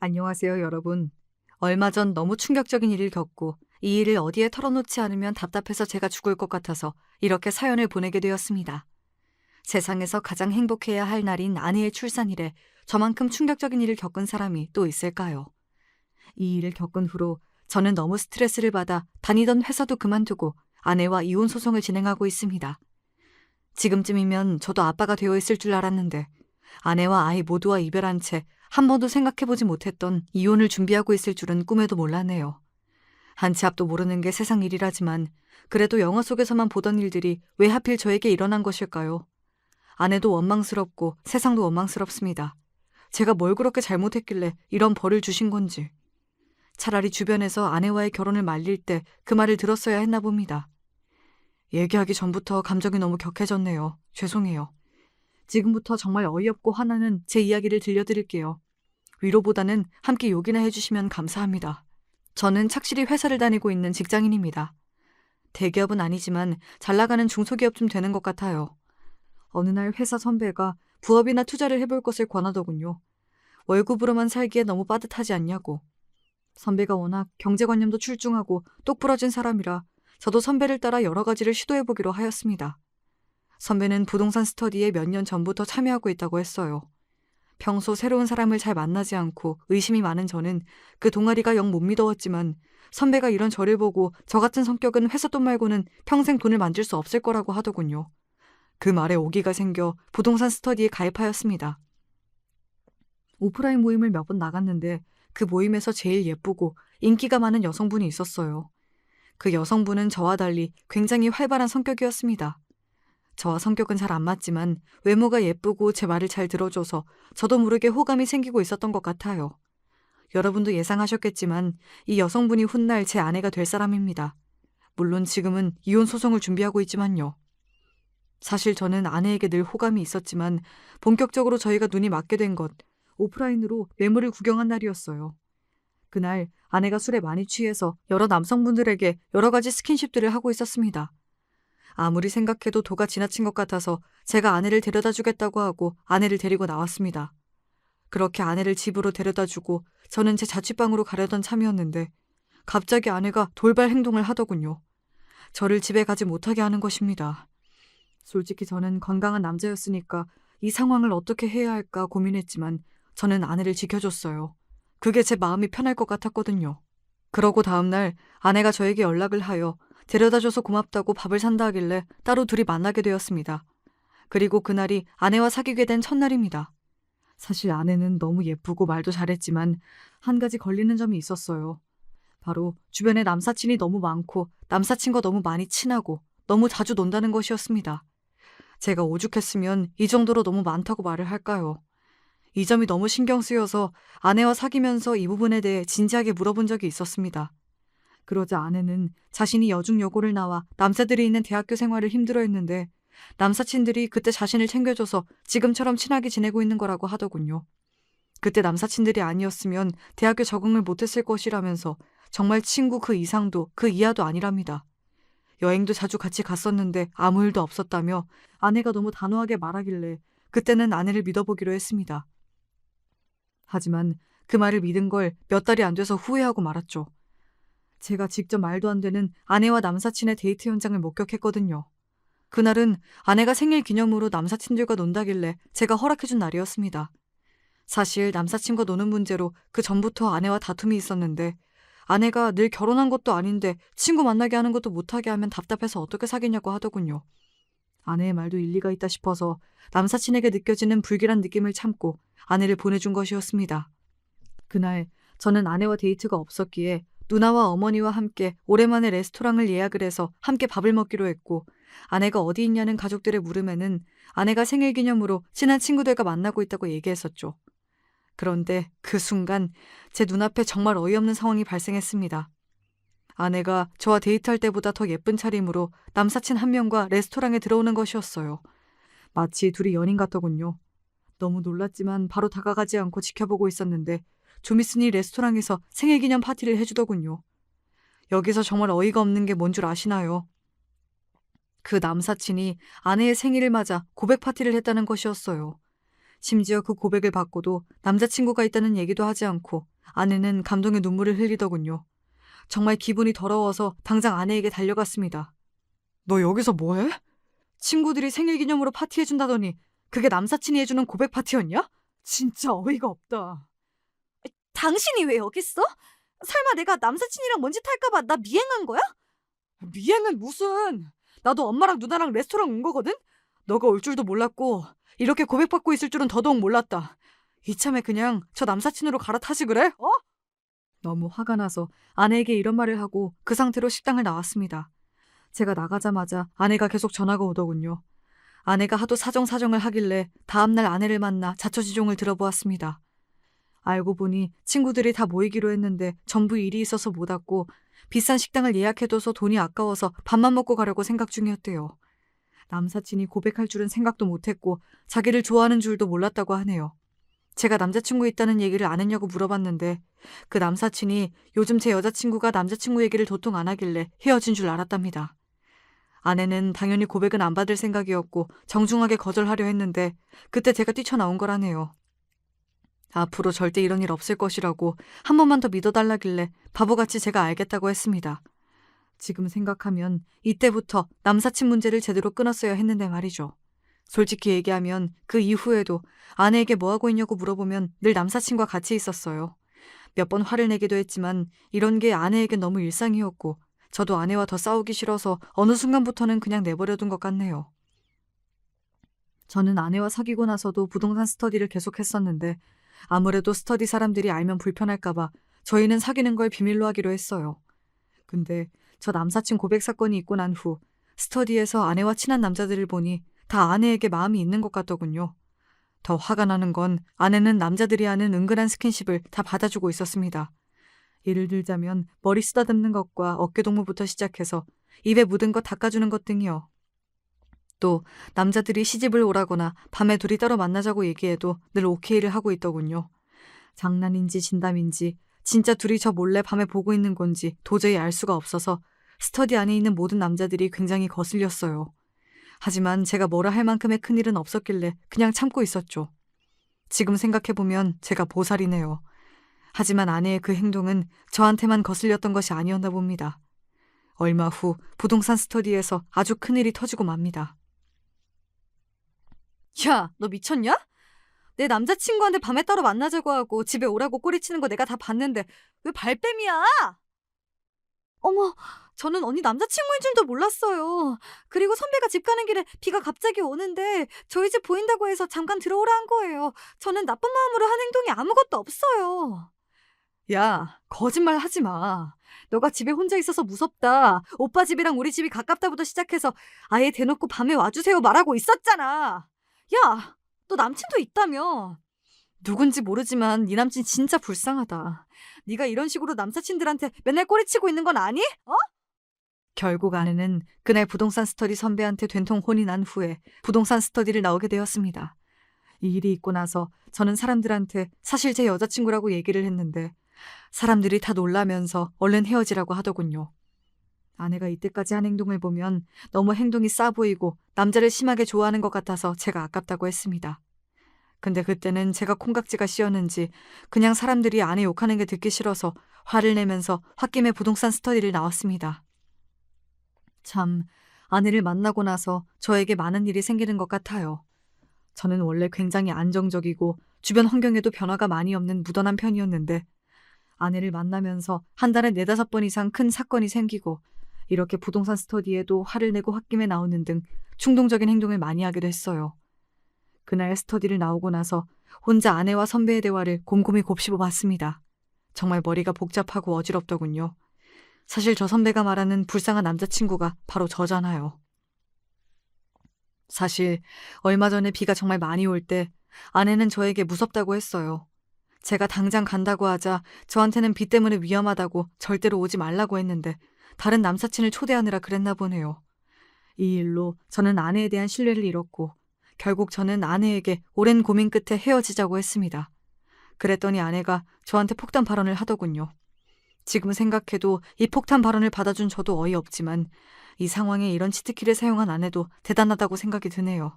안녕하세요, 여러분. 얼마 전 너무 충격적인 일을 겪고 이 일을 어디에 털어놓지 않으면 답답해서 제가 죽을 것 같아서 이렇게 사연을 보내게 되었습니다. 세상에서 가장 행복해야 할 날인 아내의 출산일에 저만큼 충격적인 일을 겪은 사람이 또 있을까요? 이 일을 겪은 후로 저는 너무 스트레스를 받아 다니던 회사도 그만두고 아내와 이혼 소송을 진행하고 있습니다. 지금쯤이면 저도 아빠가 되어 있을 줄 알았는데 아내와 아이 모두와 이별한 채 한 번도 생각해보지 못했던 이혼을 준비하고 있을 줄은 꿈에도 몰랐네요. 한 치 앞도 모르는 게 세상 일이라지만 그래도 영화 속에서만 보던 일들이 왜 하필 저에게 일어난 것일까요? 아내도 원망스럽고 세상도 원망스럽습니다. 제가 뭘 그렇게 잘못했길래 이런 벌을 주신 건지. 차라리 주변에서 아내와의 결혼을 말릴 때 그 말을 들었어야 했나 봅니다. 얘기하기 전부터 감정이 너무 격해졌네요. 죄송해요. 지금부터 정말 어이없고 화나는 제 이야기를 들려드릴게요. 위로보다는 함께 욕이나 해주시면 감사합니다. 저는 착실히 회사를 다니고 있는 직장인입니다. 대기업은 아니지만 잘 나가는 중소기업쯤 되는 것 같아요. 어느 날 회사 선배가 부업이나 투자를 해볼 것을 권하더군요. 월급으로만 살기에 너무 빠듯하지 않냐고. 선배가 워낙 경제관념도 출중하고 똑부러진 사람이라 저도 선배를 따라 여러 가지를 시도해보기로 하였습니다. 선배는 부동산 스터디에 몇 년 전부터 참여하고 있다고 했어요. 평소 새로운 사람을 잘 만나지 않고 의심이 많은 저는 그 동아리가 영 못 믿어왔지만 선배가 이런 저를 보고 저 같은 성격은 회사 돈 말고는 평생 돈을 만질 수 없을 거라고 하더군요. 그 말에 오기가 생겨 부동산 스터디에 가입하였습니다. 오프라인 모임을 몇 번 나갔는데 그 모임에서 제일 예쁘고 인기가 많은 여성분이 있었어요. 그 여성분은 저와 달리 굉장히 활발한 성격이었습니다. 저와 성격은 잘 안 맞지만 외모가 예쁘고 제 말을 잘 들어줘서 저도 모르게 호감이 생기고 있었던 것 같아요. 여러분도 예상하셨겠지만 이 여성분이 훗날 제 아내가 될 사람입니다. 물론 지금은 이혼 소송을 준비하고 있지만요. 사실 저는 아내에게 늘 호감이 있었지만 본격적으로 저희가 눈이 맞게 된 것, 오프라인으로 매물을 구경한 날이었어요. 그날 아내가 술에 많이 취해서 여러 남성분들에게 여러 가지 스킨십들을 하고 있었습니다. 아무리 생각해도 도가 지나친 것 같아서 제가 아내를 데려다 주겠다고 하고 아내를 데리고 나왔습니다. 그렇게 아내를 집으로 데려다 주고 저는 제 자취방으로 가려던 참이었는데 갑자기 아내가 돌발 행동을 하더군요. 저를 집에 가지 못하게 하는 것입니다. 솔직히 저는 건강한 남자였으니까 이 상황을 어떻게 해야 할까 고민했지만 저는 아내를 지켜줬어요. 그게 제 마음이 편할 것 같았거든요. 그러고 다음날 아내가 저에게 연락을 하여 데려다줘서 고맙다고 밥을 산다 하길래 따로 둘이 만나게 되었습니다. 그리고 그날이 아내와 사귀게 된 첫날입니다. 사실 아내는 너무 예쁘고 말도 잘했지만 한 가지 걸리는 점이 있었어요. 바로 주변에 남사친이 너무 많고 남사친과 너무 많이 친하고 너무 자주 논다는 것이었습니다. 제가 오죽했으면 이 정도로 너무 많다고 말을 할까요? 이 점이 너무 신경 쓰여서 아내와 사귀면서 이 부분에 대해 진지하게 물어본 적이 있었습니다. 그러자 아내는 자신이 여중여고를 나와 남자들이 있는 대학교 생활을 힘들어했는데 남사친들이 그때 자신을 챙겨줘서 지금처럼 친하게 지내고 있는 거라고 하더군요. 그때 남사친들이 아니었으면 대학교 적응을 못했을 것이라면서 정말 친구 그 이상도 그 이하도 아니랍니다. 여행도 자주 같이 갔었는데 아무 일도 없었다며 아내가 너무 단호하게 말하길래 그때는 아내를 믿어보기로 했습니다. 하지만 그 말을 믿은 걸 몇 달이 안 돼서 후회하고 말았죠. 제가 직접 말도 안 되는 아내와 남사친의 데이트 현장을 목격했거든요. 그날은 아내가 생일 기념으로 남사친들과 논다길래 제가 허락해준 날이었습니다. 사실 남사친과 노는 문제로 그 전부터 아내와 다툼이 있었는데 아내가 늘 결혼한 것도 아닌데 친구 만나게 하는 것도 못하게 하면 답답해서 어떻게 사귀냐고 하더군요. 아내의 말도 일리가 있다 싶어서 남사친에게 느껴지는 불길한 느낌을 참고 아내를 보내준 것이었습니다. 그날 저는 아내와 데이트가 없었기에 누나와 어머니와 함께 오랜만에 레스토랑을 예약을 해서 함께 밥을 먹기로 했고 아내가 어디 있냐는 가족들의 물음에는 아내가 생일 기념으로 친한 친구들과 만나고 있다고 얘기했었죠. 그런데 그 순간 제 눈앞에 정말 어이없는 상황이 발생했습니다. 아내가 저와 데이트할 때보다 더 예쁜 차림으로 남사친 한 명과 레스토랑에 들어오는 것이었어요. 마치 둘이 연인 같더군요. 너무 놀랐지만 바로 다가가지 않고 지켜보고 있었는데 좀 있으니 레스토랑에서 생일기념 파티를 해주더군요. 여기서 정말 어이가 없는 게 뭔 줄 아시나요? 그 남사친이 아내의 생일을 맞아 고백 파티를 했다는 것이었어요. 심지어 그 고백을 받고도 남자친구가 있다는 얘기도 하지 않고 아내는 감동의 눈물을 흘리더군요. 정말 기분이 더러워서 당장 아내에게 달려갔습니다. 너 여기서 뭐해? 친구들이 생일 기념으로 파티해준다더니 그게 남사친이 해주는 고백 파티였냐? 진짜 어이가 없다. 당신이 왜 여기 있어? 설마 내가 남사친이랑 뭔 짓 할까봐 나 미행한 거야? 미행은 무슨. 나도 엄마랑 누나랑 레스토랑 온 거거든? 너가 올 줄도 몰랐고 이렇게 고백받고 있을 줄은 더더욱 몰랐다. 이참에 그냥 저 남사친으로 갈아타지 그래? 어? 너무 화가 나서 아내에게 이런 말을 하고 그 상태로 식당을 나왔습니다. 제가 나가자마자 아내가 계속 전화가 오더군요. 아내가 하도 사정사정을 하길래 다음날 아내를 만나 자초지종을 들어보았습니다. 알고 보니 친구들이 다 모이기로 했는데 전부 일이 있어서 못 왔고 비싼 식당을 예약해둬서 돈이 아까워서 밥만 먹고 가려고 생각 중이었대요. 남사친이 고백할 줄은 생각도 못했고 자기를 좋아하는 줄도 몰랐다고 하네요. 제가 남자친구 있다는 얘기를 안 했냐고 물어봤는데 그 남사친이 요즘 제 여자친구가 남자친구 얘기를 도통 안 하길래 헤어진 줄 알았답니다. 아내는 당연히 고백은 안 받을 생각이었고 정중하게 거절하려 했는데 그때 제가 뛰쳐나온 거라네요. 앞으로 절대 이런 일 없을 것이라고 한 번만 더 믿어달라길래 바보같이 제가 알겠다고 했습니다. 지금 생각하면 이때부터 남사친 문제를 제대로 끊었어야 했는데 말이죠. 솔직히 얘기하면 그 이후에도 아내에게 뭐하고 있냐고 물어보면 늘 남사친과 같이 있었어요. 몇 번 화를 내기도 했지만 이런 게 아내에겐 너무 일상이었고 저도 아내와 더 싸우기 싫어서 어느 순간부터는 그냥 내버려둔 것 같네요. 저는 아내와 사귀고 나서도 부동산 스터디를 계속했었는데 아무래도 스터디 사람들이 알면 불편할까봐 저희는 사귀는 걸 비밀로 하기로 했어요. 근데 저 남사친 고백 사건이 있고 난 후 스터디에서 아내와 친한 남자들을 보니 다 아내에게 마음이 있는 것 같더군요. 더 화가 나는 건 아내는 남자들이 하는 은근한 스킨십을 다 받아주고 있었습니다. 예를 들자면 머리 쓰다듬는 것과 어깨동무부터 시작해서 입에 묻은 것 닦아주는 것 등이요. 또 남자들이 시집을 오라거나 밤에 둘이 따로 만나자고 얘기해도 늘 오케이를 하고 있더군요. 장난인지 진담인지 진짜 둘이 저 몰래 밤에 보고 있는 건지 도저히 알 수가 없어서 스터디 안에 있는 모든 남자들이 굉장히 거슬렸어요. 하지만 제가 뭐라 할 만큼의 큰일은 없었길래 그냥 참고 있었죠. 지금 생각해보면 제가 보살이네요. 하지만 아내의 그 행동은 저한테만 거슬렸던 것이 아니었나 봅니다. 얼마 후 부동산 스터디에서 아주 큰일이 터지고 맙니다. 야, 너 미쳤냐? 내 남자친구한테 밤에 따로 만나자고 하고 집에 오라고 꼬리치는 거 내가 다 봤는데 왜 발뺌이야? 어머, 저는 언니 남자친구인 줄도 몰랐어요. 그리고 선배가 집 가는 길에 비가 갑자기 오는데 저희 집 보인다고 해서 잠깐 들어오라 한 거예요. 저는 나쁜 마음으로 한 행동이 아무것도 없어요. 야, 거짓말 하지 마. 너가 집에 혼자 있어서 무섭다. 오빠 집이랑 우리 집이 가깝다부터 시작해서 아예 대놓고 밤에 와주세요 말하고 있었잖아. 야, 너 남친도 있다며. 누군지 모르지만 네 남친 진짜 불쌍하다. 네가 이런 식으로 남사친들한테 맨날 꼬리치고 있는 건 아니? 어? 결국 아내는 그날 부동산 스터디 선배한테 된통 혼이 난 후에 부동산 스터디를 나오게 되었습니다. 이 일이 있고 나서 저는 사람들한테 사실 제 여자친구라고 얘기를 했는데 사람들이 다 놀라면서 얼른 헤어지라고 하더군요. 아내가 이때까지 한 행동을 보면 너무 행동이 싸 보이고 남자를 심하게 좋아하는 것 같아서 제가 아깝다고 했습니다. 근데 그때는 제가 콩깍지가 씌었는지 그냥 사람들이 아내 욕하는 게 듣기 싫어서 화를 내면서 홧김에 부동산 스터디를 나왔습니다. 참, 아내를 만나고 나서 저에게 많은 일이 생기는 것 같아요. 저는 원래 굉장히 안정적이고 주변 환경에도 변화가 많이 없는 무던한 편이었는데 아내를 만나면서 한 달에 4-5번 이상 큰 사건이 생기고 이렇게 부동산 스터디에도 화를 내고 홧김에 나오는 등 충동적인 행동을 많이 하기도 했어요. 그날 스터디를 나오고 나서 혼자 아내와 선배의 대화를 곰곰이 곱씹어 봤습니다. 정말 머리가 복잡하고 어지럽더군요. 사실 저 선배가 말하는 불쌍한 남자친구가 바로 저잖아요. 사실 얼마 전에 비가 정말 많이 올 때 아내는 저에게 무섭다고 했어요. 제가 당장 간다고 하자 저한테는 비 때문에 위험하다고 절대로 오지 말라고 했는데 다른 남사친을 초대하느라 그랬나 보네요. 이 일로 저는 아내에 대한 신뢰를 잃었고 결국 저는 아내에게 오랜 고민 끝에 헤어지자고 했습니다. 그랬더니 아내가 저한테 폭탄 발언을 하더군요. 지금 생각해도 이 폭탄 발언을 받아준 저도 어이없지만 이 상황에 이런 치트키를 사용한 아내도 대단하다고 생각이 드네요.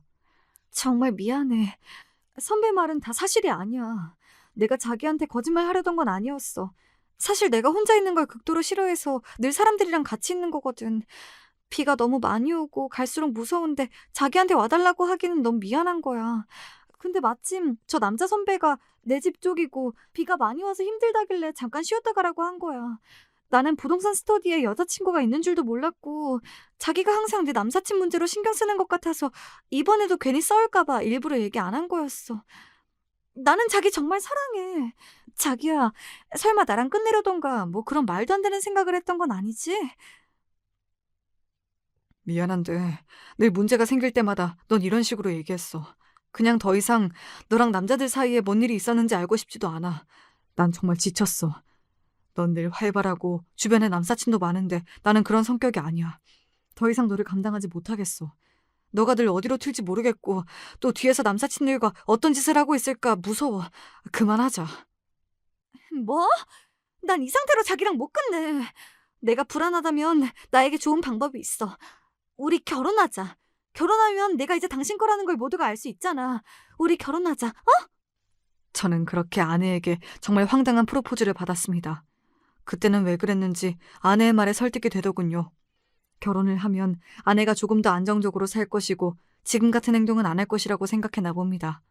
정말 미안해. 선배 말은 다 사실이 아니야. 내가 자기한테 거짓말 하려던 건 아니었어. 사실 내가 혼자 있는 걸 극도로 싫어해서 늘 사람들이랑 같이 있는 거거든. 비가 너무 많이 오고 갈수록 무서운데 자기한테 와달라고 하기는 너무 미안한 거야. 근데 마침 저 남자 선배가 내 집 쪽이고 비가 많이 와서 힘들다길래 잠깐 쉬었다 가라고 한 거야. 나는 부동산 스터디에 여자친구가 있는 줄도 몰랐고 자기가 항상 내 남사친 문제로 신경 쓰는 것 같아서 이번에도 괜히 싸울까 봐 일부러 얘기 안 한 거였어. 나는 자기 정말 사랑해. 자기야, 설마 나랑 끝내려던가 뭐 그런 말도 안 되는 생각을 했던 건 아니지? 미안한데 늘 문제가 생길 때마다 넌 이런 식으로 얘기했어. 그냥 더 이상 너랑 남자들 사이에 뭔 일이 있었는지 알고 싶지도 않아. 난 정말 지쳤어. 넌 늘 활발하고 주변에 남사친도 많은데 나는 그런 성격이 아니야. 더 이상 너를 감당하지 못하겠어. 너가 늘 어디로 튈지 모르겠고 또 뒤에서 남사친들과 어떤 짓을 하고 있을까 무서워. 그만하자. 뭐? 난 이 상태로 자기랑 못 끝내. 내가 불안하다면 나에게 좋은 방법이 있어. 우리 결혼하자. 결혼하면 내가 이제 당신 거라는 걸 모두가 알 수 있잖아. 우리 결혼하자. 어? 저는 그렇게 아내에게 정말 황당한 프로포즈를 받았습니다. 그때는 왜 그랬는지 아내의 말에 설득이 되더군요. 결혼을 하면 아내가 조금 더 안정적으로 살 것이고 지금 같은 행동은 안 할 것이라고 생각했나 봅니다.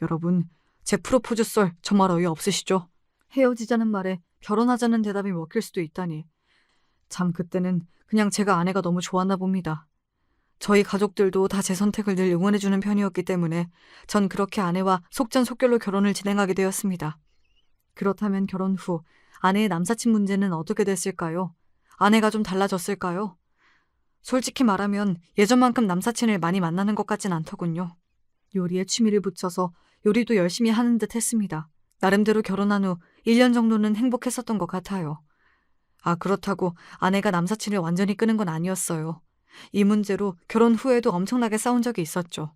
여러분, 제 프로포즈 썰 정말 어이없으시죠? 헤어지자는 말에 결혼하자는 대답이 먹힐 수도 있다니. 참 그때는 그냥 제가 아내가 너무 좋았나 봅니다. 저희 가족들도 다 제 선택을 늘 응원해주는 편이었기 때문에 전 그렇게 아내와 속전속결로 결혼을 진행하게 되었습니다. 그렇다면 결혼 후 아내의 남사친 문제는 어떻게 됐을까요? 아내가 좀 달라졌을까요? 솔직히 말하면 예전만큼 남사친을 많이 만나는 것 같진 않더군요. 요리에 취미를 붙여서 요리도 열심히 하는 듯 했습니다. 나름대로 결혼한 후 1년 정도는 행복했었던 것 같아요. 아, 그렇다고 아내가 남사친을 완전히 끄는 건 아니었어요. 이 문제로 결혼 후에도 엄청나게 싸운 적이 있었죠.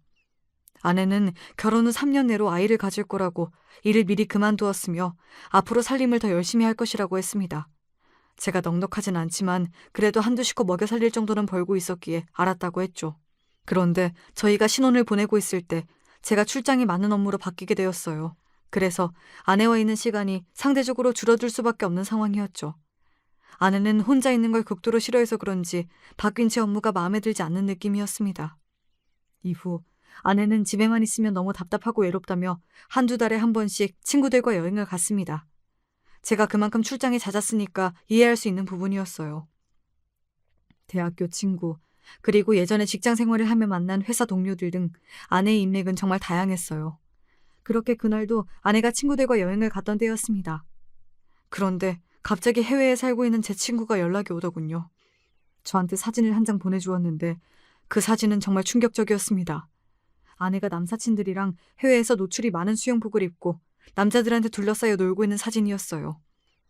아내는 결혼 후 3년 내로 아이를 가질 거라고 일을 미리 그만두었으며 앞으로 살림을 더 열심히 할 것이라고 했습니다. 제가 넉넉하진 않지만 그래도 한두 식구 먹여 살릴 정도는 벌고 있었기에 알았다고 했죠. 그런데 저희가 신혼을 보내고 있을 때 제가 출장이 많은 업무로 바뀌게 되었어요. 그래서 아내와 있는 시간이 상대적으로 줄어들 수밖에 없는 상황이었죠. 아내는 혼자 있는 걸 극도로 싫어해서 그런지 바뀐 제 업무가 마음에 들지 않는 느낌이었습니다. 이후 아내는 집에만 있으면 너무 답답하고 외롭다며 한두 달에 한 번씩 친구들과 여행을 갔습니다. 제가 그만큼 출장이 잦았으니까 이해할 수 있는 부분이었어요. 대학교 친구, 그리고 예전에 직장 생활을 하며 만난 회사 동료들 등 아내의 인맥은 정말 다양했어요. 그렇게 그날도 아내가 친구들과 여행을 갔던 때였습니다. 그런데 갑자기 해외에 살고 있는 제 친구가 연락이 오더군요. 저한테 사진을 한 장 보내주었는데 그 사진은 정말 충격적이었습니다. 아내가 남사친들이랑 해외에서 노출이 많은 수영복을 입고 남자들한테 둘러싸여 놀고 있는 사진이었어요.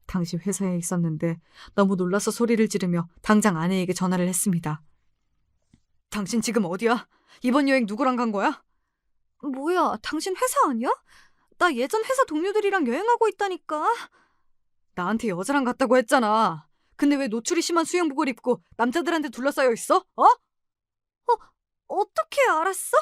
당시 회사에 있었는데 너무 놀라서 소리를 지르며 당장 아내에게 전화를 했습니다. 당신 지금 어디야? 이번 여행 누구랑 간 거야? 뭐야, 당신 회사 아니야? 나 예전 회사 동료들이랑 여행하고 있다니까. 나한테 여자랑 갔다고 했잖아. 근데 왜 노출이 심한 수영복을 입고 남자들한테 둘러싸여 있어? 어떻게 알았어?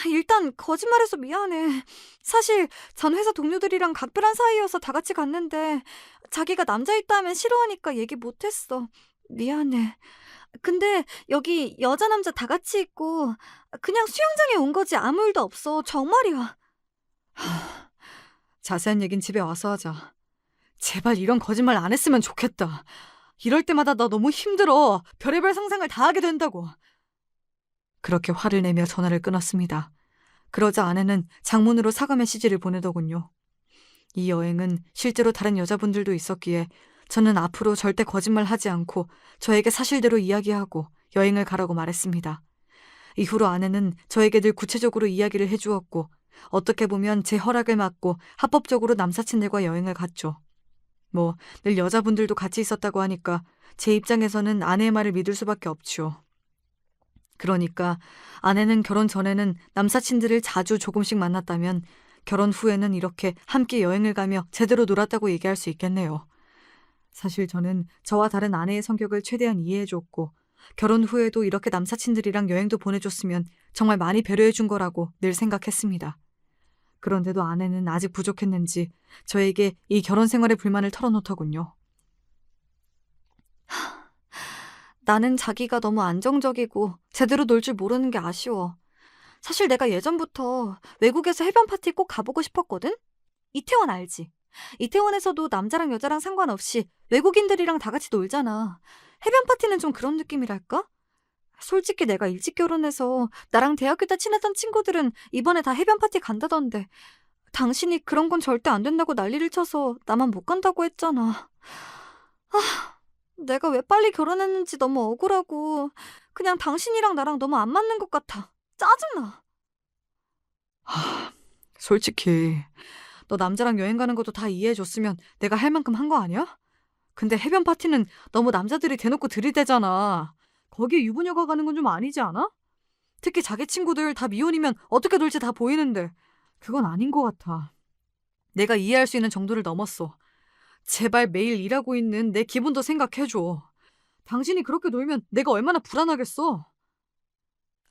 일단 거짓말해서 미안해. 사실 전 회사 동료들이랑 각별한 사이여서 다 같이 갔는데 자기가 남자 있다 하면 싫어하니까 얘기 못했어. 미안해. 근데 여기 여자 남자 다 같이 있고 그냥 수영장에 온 거지 아무 일도 없어. 정말이야. 자세한 얘긴 집에 와서 하자. 제발 이런 거짓말 안 했으면 좋겠다. 이럴 때마다 나 너무 힘들어. 별의별 상상을 다 하게 된다고. 그렇게 화를 내며 전화를 끊었습니다. 그러자 아내는 장문으로 사과 메시지를 보내더군요. 이 여행은 실제로 다른 여자분들도 있었기에 저는 앞으로 절대 거짓말하지 않고 저에게 사실대로 이야기하고 여행을 가라고 말했습니다. 이후로 아내는 저에게 늘 구체적으로 이야기를 해주었고 어떻게 보면 제 허락을 받고 합법적으로 남사친들과 여행을 갔죠. 늘 여자분들도 같이 있었다고 하니까 제 입장에서는 아내의 말을 믿을 수밖에 없죠. 그러니까 아내는 결혼 전에는 남사친들을 자주 조금씩 만났다면 결혼 후에는 이렇게 함께 여행을 가며 제대로 놀았다고 얘기할 수 있겠네요. 사실 저는 저와 다른 아내의 성격을 최대한 이해해줬고 결혼 후에도 이렇게 남사친들이랑 여행도 보내줬으면 정말 많이 배려해준 거라고 늘 생각했습니다. 그런데도 아내는 아직 부족했는지 저에게 이 결혼 생활의 불만을 털어놓더군요. 나는 자기가 너무 안정적이고 제대로 놀 줄 모르는 게 아쉬워. 사실 내가 예전부터 외국에서 해변 파티 꼭 가보고 싶었거든? 이태원 알지? 이태원에서도 남자랑 여자랑 상관없이 외국인들이랑 다 같이 놀잖아. 해변 파티는 좀 그런 느낌이랄까? 솔직히 내가 일찍 결혼해서 나랑 대학교 때 친했던 친구들은 이번에 다 해변 파티 간다던데 당신이 그런 건 절대 안 된다고 난리를 쳐서 나만 못 간다고 했잖아. 내가 왜 빨리 결혼했는지 너무 억울하고 그냥 당신이랑 나랑 너무 안 맞는 것 같아. 짜증나. 솔직히 너 남자랑 여행 가는 것도 다 이해해줬으면 내가 할 만큼 한 거 아니야? 근데 해변 파티는 너무 남자들이 대놓고 들이대잖아. 거기에 유부녀가 가는 건 좀 아니지 않아? 특히 자기 친구들 다 미혼이면 어떻게 놀지 다 보이는데 그건 아닌 것 같아. 내가 이해할 수 있는 정도를 넘었어. 제발 매일 일하고 있는 내 기분도 생각해줘. 당신이 그렇게 놀면 내가 얼마나 불안하겠어.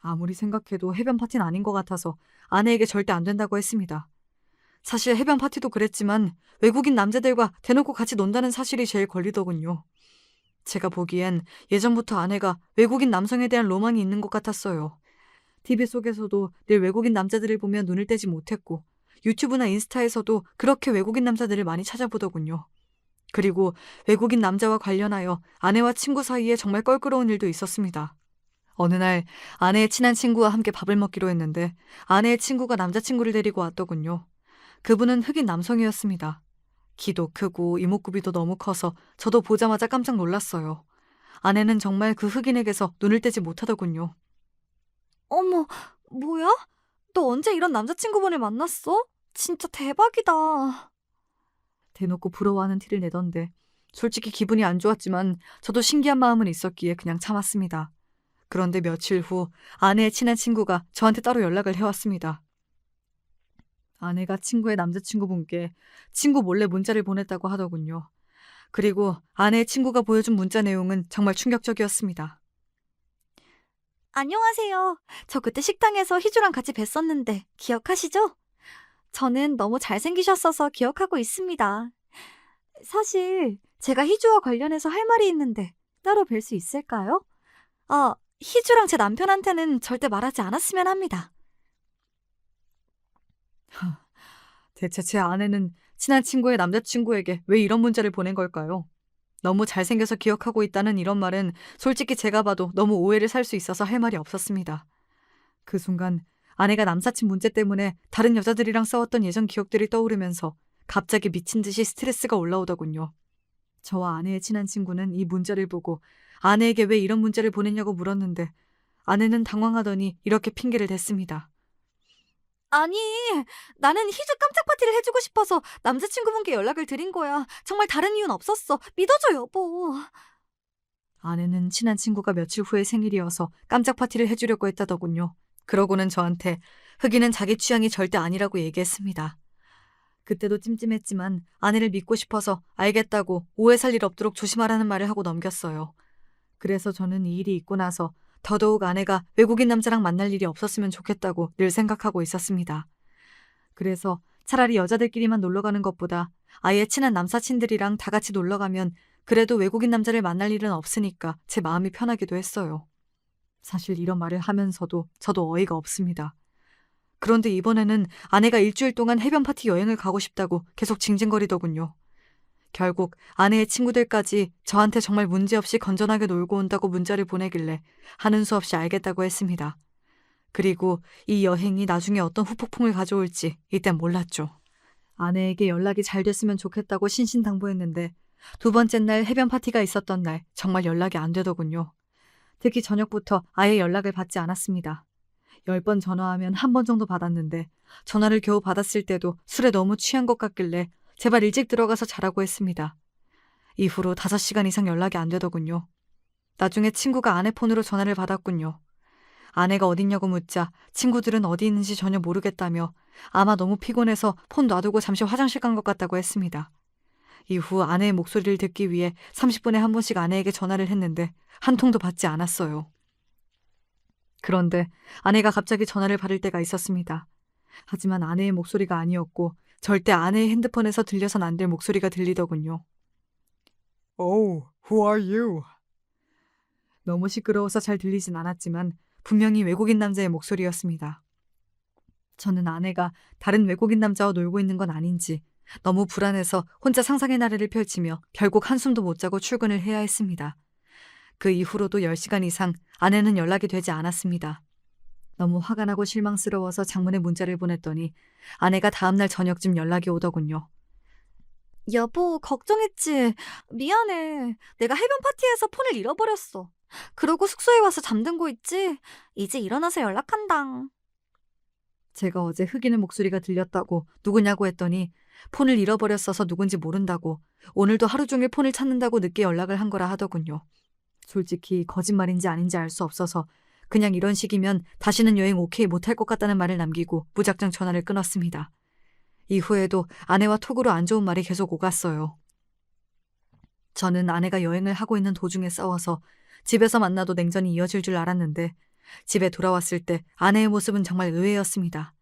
아무리 생각해도 해변 파티는 아닌 것 같아서 아내에게 절대 안 된다고 했습니다. 사실 해변 파티도 그랬지만 외국인 남자들과 대놓고 같이 논다는 사실이 제일 걸리더군요. 제가 보기엔 예전부터 아내가 외국인 남성에 대한 로망이 있는 것 같았어요. TV 속에서도 늘 외국인 남자들을 보면 눈을 떼지 못했고 유튜브나 인스타에서도 그렇게 외국인 남자들을 많이 찾아보더군요. 그리고 외국인 남자와 관련하여 아내와 친구 사이에 정말 껄끄러운 일도 있었습니다. 어느 날 아내의 친한 친구와 함께 밥을 먹기로 했는데 아내의 친구가 남자친구를 데리고 왔더군요. 그분은 흑인 남성이었습니다. 키도 크고 이목구비도 너무 커서 저도 보자마자 깜짝 놀랐어요. 아내는 정말 그 흑인에게서 눈을 떼지 못하더군요. 어머, 뭐야? 너 언제 이런 남자친구분을 만났어? 진짜 대박이다. 대놓고 부러워하는 티를 내던데 솔직히 기분이 안 좋았지만 저도 신기한 마음은 있었기에 그냥 참았습니다. 그런데 며칠 후 아내의 친한 친구가 저한테 따로 연락을 해왔습니다. 아내가 친구의 남자친구분께 친구 몰래 문자를 보냈다고 하더군요. 그리고 아내의 친구가 보여준 문자 내용은 정말 충격적이었습니다. 안녕하세요. 저 그때 식당에서 희주랑 같이 뵀었는데 기억하시죠? 저는 너무 잘생기셨어서 기억하고 있습니다. 사실 제가 희주와 관련해서 할 말이 있는데 따로 뵐 수 있을까요? 희주랑 제 남편한테는 절대 말하지 않았으면 합니다. 대체 제 아내는 친한 친구의 남자친구에게 왜 이런 문자를 보낸 걸까요? 너무 잘생겨서 기억하고 있다는 이런 말은 솔직히 제가 봐도 너무 오해를 살 수 있어서 할 말이 없었습니다. 그 순간 아내가 남사친 문제 때문에 다른 여자들이랑 싸웠던 예전 기억들이 떠오르면서 갑자기 미친 듯이 스트레스가 올라오더군요. 저와 아내의 친한 친구는 이 문자를 보고 아내에게 왜 이런 문자를 보냈냐고 물었는데 아내는 당황하더니 이렇게 핑계를 댔습니다. 아니, 나는 희주 깜짝 파티를 해주고 싶어서 남자친구분께 연락을 드린 거야. 정말 다른 이유는 없었어. 믿어줘, 여보. 아내는 친한 친구가 며칠 후에 생일이어서 깜짝 파티를 해주려고 했다더군요. 그러고는 저한테 흑인은 자기 취향이 절대 아니라고 얘기했습니다. 그때도 찜찜했지만 아내를 믿고 싶어서 알겠다고 오해 살 일 없도록 조심하라는 말을 하고 넘겼어요. 그래서 저는 이 일이 있고 나서 더더욱 아내가 외국인 남자랑 만날 일이 없었으면 좋겠다고 늘 생각하고 있었습니다. 그래서 차라리 여자들끼리만 놀러 가는 것보다 아예 친한 남사친들이랑 다 같이 놀러 가면 그래도 외국인 남자를 만날 일은 없으니까 제 마음이 편하기도 했어요. 사실 이런 말을 하면서도 저도 어이가 없습니다. 그런데 이번에는 아내가 일주일 동안 해변 파티 여행을 가고 싶다고 계속 징징거리더군요. 결국 아내의 친구들까지 저한테 정말 문제없이 건전하게 놀고 온다고 문자를 보내길래 하는 수 없이 알겠다고 했습니다. 그리고 이 여행이 나중에 어떤 후폭풍을 가져올지 이땐 몰랐죠. 아내에게 연락이 잘 됐으면 좋겠다고 신신당부했는데 두 번째 날 해변 파티가 있었던 날 정말 연락이 안 되더군요. 특히 저녁부터 아예 연락을 받지 않았습니다. 10번 전화하면 한 번 정도 받았는데 전화를 겨우 받았을 때도 술에 너무 취한 것 같길래 제발 일찍 들어가서 자라고 했습니다. 이후로 5시간 이상 연락이 안 되더군요. 나중에 친구가 아내 폰으로 전화를 받았군요. 아내가 어딨냐고 묻자 친구들은 어디 있는지 전혀 모르겠다며 아마 너무 피곤해서 폰 놔두고 잠시 화장실 간 것 같다고 했습니다. 이후 아내의 목소리를 듣기 위해 30분에 한 번씩 아내에게 전화를 했는데 한 통도 받지 않았어요. 그런데 아내가 갑자기 전화를 받을 때가 있었습니다. 하지만 아내의 목소리가 아니었고 절대 아내의 핸드폰에서 들려선 안 될 목소리가 들리더군요. Oh, who are you? 너무 시끄러워서 잘 들리진 않았지만 분명히 외국인 남자의 목소리였습니다. 저는 아내가 다른 외국인 남자와 놀고 있는 건 아닌지 너무 불안해서 혼자 상상의 나래를 펼치며 결국 한숨도 못 자고 출근을 해야 했습니다. 그 이후로도 10시간 이상 아내는 연락이 되지 않았습니다. 너무 화가 나고 실망스러워서 장문의 문자를 보냈더니 아내가 다음날 저녁쯤 연락이 오더군요. 여보, 걱정했지. 미안해. 내가 해변 파티에서 폰을 잃어버렸어. 그러고 숙소에 와서 잠들고 있지. 이제 일어나서 연락한당. 제가 어제 흑인의 목소리가 들렸다고 누구냐고 했더니 폰을 잃어버렸어서 누군지 모른다고 오늘도 하루 종일 폰을 찾는다고 늦게 연락을 한 거라 하더군요. 솔직히 거짓말인지 아닌지 알 수 없어서 그냥 이런 식이면 다시는 여행 오케이 못할 것 같다는 말을 남기고 무작정 전화를 끊었습니다. 이후에도 아내와 톡으로 안 좋은 말이 계속 오갔어요. 저는 아내가 여행을 하고 있는 도중에 싸워서 집에서 만나도 냉전이 이어질 줄 알았는데 집에 돌아왔을 때 아내의 모습은 정말 의외였습니다.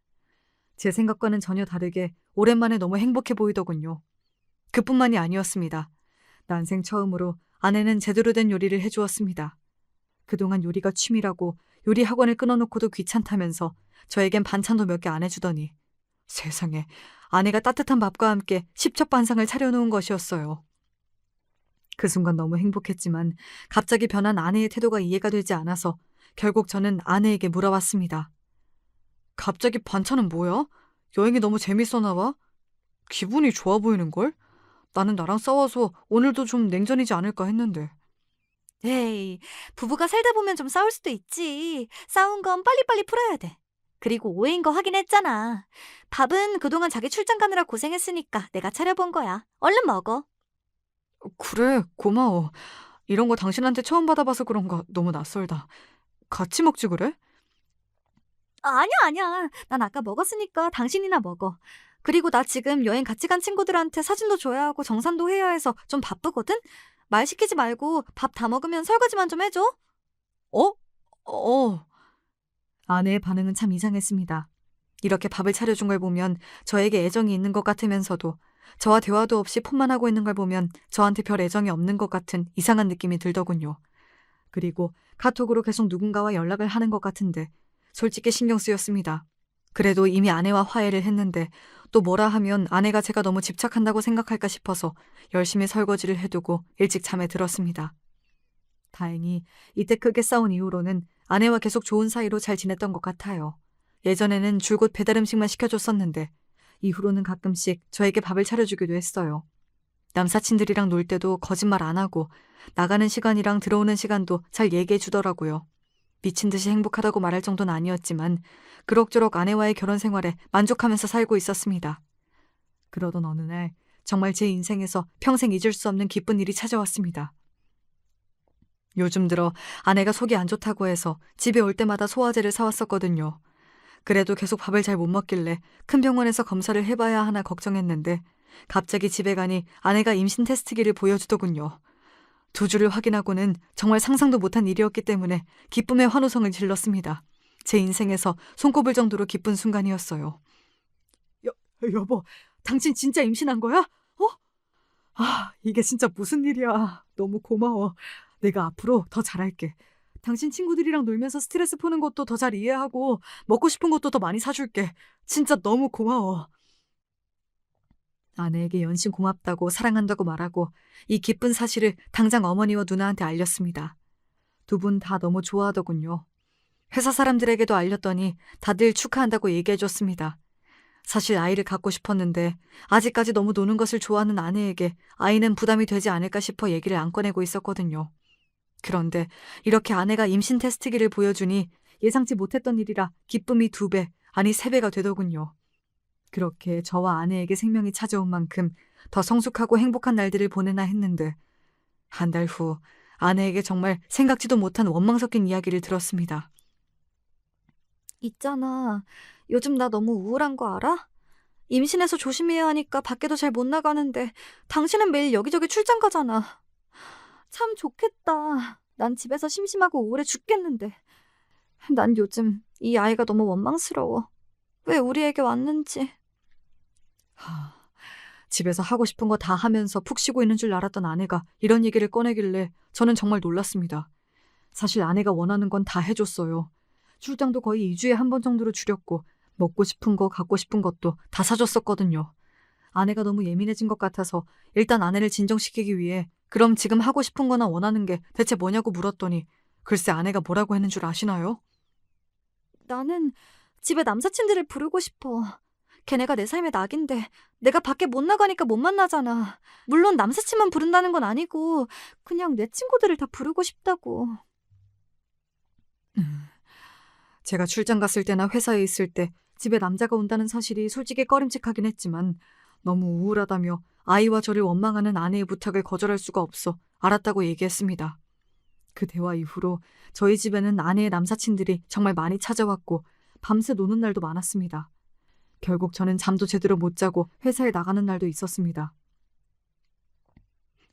제 생각과는 전혀 다르게 오랜만에 너무 행복해 보이더군요. 그뿐만이 아니었습니다. 난생 처음으로 아내는 제대로 된 요리를 해주었습니다. 그동안 요리가 취미라고 요리 학원을 끊어놓고도 귀찮다면서 저에겐 반찬도 몇 개 안 해주더니 세상에 아내가 따뜻한 밥과 함께 십첩반상을 차려놓은 것이었어요. 그 순간 너무 행복했지만 갑자기 변한 아내의 태도가 이해가 되지 않아서 결국 저는 아내에게 물어봤습니다. 갑자기 반찬은 뭐야? 여행이 너무 재밌었나 봐? 기분이 좋아 보이는걸? 나는 나랑 싸워서 오늘도 좀 냉전이지 않을까 했는데. 에이, 부부가 살다 보면 좀 싸울 수도 있지. 싸운 건 빨리빨리 풀어야 돼. 그리고 오해인 거 확인했잖아. 밥은 그동안 자기 출장 가느라 고생했으니까 내가 차려본 거야. 얼른 먹어. 그래, 고마워. 이런 거 당신한테 처음 받아봐서 그런가 너무 낯설다. 같이 먹지 그래? 아니야. 난 아까 먹었으니까 당신이나 먹어. 그리고 나 지금 여행 같이 간 친구들한테 사진도 줘야 하고 정산도 해야 해서 좀 바쁘거든? 말 시키지 말고 밥 다 먹으면 설거지만 좀 해줘. 어. 아내의 반응은 참 이상했습니다. 이렇게 밥을 차려준 걸 보면 저에게 애정이 있는 것 같으면서도 저와 대화도 없이 폰만 하고 있는 걸 보면 저한테 별 애정이 없는 것 같은 이상한 느낌이 들더군요. 그리고 카톡으로 계속 누군가와 연락을 하는 것 같은데 솔직히 신경 쓰였습니다. 그래도 이미 아내와 화해를 했는데 또 뭐라 하면 아내가 제가 너무 집착한다고 생각할까 싶어서 열심히 설거지를 해두고 일찍 잠에 들었습니다. 다행히 이때 크게 싸운 이후로는 아내와 계속 좋은 사이로 잘 지냈던 것 같아요. 예전에는 줄곧 배달 음식만 시켜줬었는데 이후로는 가끔씩 저에게 밥을 차려주기도 했어요. 남사친들이랑 놀 때도 거짓말 안 하고 나가는 시간이랑 들어오는 시간도 잘 얘기해 주더라고요. 미친 듯이 행복하다고 말할 정도는 아니었지만 그럭저럭 아내와의 결혼 생활에 만족하면서 살고 있었습니다. 그러던 어느 날 정말 제 인생에서 평생 잊을 수 없는 기쁜 일이 찾아왔습니다. 요즘 들어 아내가 속이 안 좋다고 해서 집에 올 때마다 소화제를 사왔었거든요. 그래도 계속 밥을 잘 못 먹길래 큰 병원에서 검사를 해봐야 하나 걱정했는데 갑자기 집에 가니 아내가 임신 테스트기를 보여주더군요. 두 줄을 확인하고는 정말 상상도 못한 일이었기 때문에 기쁨의 환호성을 질렀습니다. 제 인생에서 손꼽을 정도로 기쁜 순간이었어요. 여보, 당신 진짜 임신한 거야? 이게 진짜 무슨 일이야. 너무 고마워. 내가 앞으로 더 잘할게. 당신 친구들이랑 놀면서 스트레스 푸는 것도 더 잘 이해하고 먹고 싶은 것도 더 많이 사줄게. 진짜 너무 고마워. 아내에게 연신 고맙다고 사랑한다고 말하고 이 기쁜 사실을 당장 어머니와 누나한테 알렸습니다. 두 분 다 너무 좋아하더군요. 회사 사람들에게도 알렸더니 다들 축하한다고 얘기해줬습니다. 사실 아이를 갖고 싶었는데 아직까지 너무 노는 것을 좋아하는 아내에게 아이는 부담이 되지 않을까 싶어 얘기를 안 꺼내고 있었거든요. 그런데 이렇게 아내가 임신 테스트기를 보여주니 예상치 못했던 일이라 기쁨이 2배, 아니 3배가 되더군요. 그렇게 저와 아내에게 생명이 찾아온 만큼 더 성숙하고 행복한 날들을 보내나 했는데 한 달 후 아내에게 정말 생각지도 못한 원망 섞인 이야기를 들었습니다. 있잖아, 요즘 나 너무 우울한 거 알아? 임신해서 조심해야 하니까 밖에도 잘 못 나가는데 당신은 매일 여기저기 출장 가잖아. 참 좋겠다. 난 집에서 심심하고 우울해 죽겠는데. 난 요즘 이 아이가 너무 원망스러워. 왜 우리에게 왔는지. 집에서 하고 싶은 거 다 하면서 푹 쉬고 있는 줄 알았던 아내가 이런 얘기를 꺼내길래 저는 정말 놀랐습니다. 사실 아내가 원하는 건 다 해줬어요. 출장도 거의 2주에 한 번 정도로 줄였고 먹고 싶은 거 갖고 싶은 것도 다 사줬었거든요. 아내가 너무 예민해진 것 같아서 일단 아내를 진정시키기 위해 그럼 지금 하고 싶은 거나 원하는 게 대체 뭐냐고 물었더니 글쎄 아내가 뭐라고 했는 줄 아시나요? 나는 집에 남사친들을 부르고 싶어. 걔네가 내 삶의 낙인데 내가 밖에 못 나가니까 못 만나잖아. 물론 남사친만 부른다는 건 아니고 그냥 내 친구들을 다 부르고 싶다고. 제가 출장 갔을 때나 회사에 있을 때 집에 남자가 온다는 사실이 솔직히 꺼림칙하긴 했지만 너무 우울하다며 아이와 저를 원망하는 아내의 부탁을 거절할 수가 없어 알았다고 얘기했습니다. 그 대화 이후로 저희 집에는 아내의 남사친들이 정말 많이 찾아왔고 밤새 노는 날도 많았습니다. 결국 저는 잠도 제대로 못 자고 회사에 나가는 날도 있었습니다.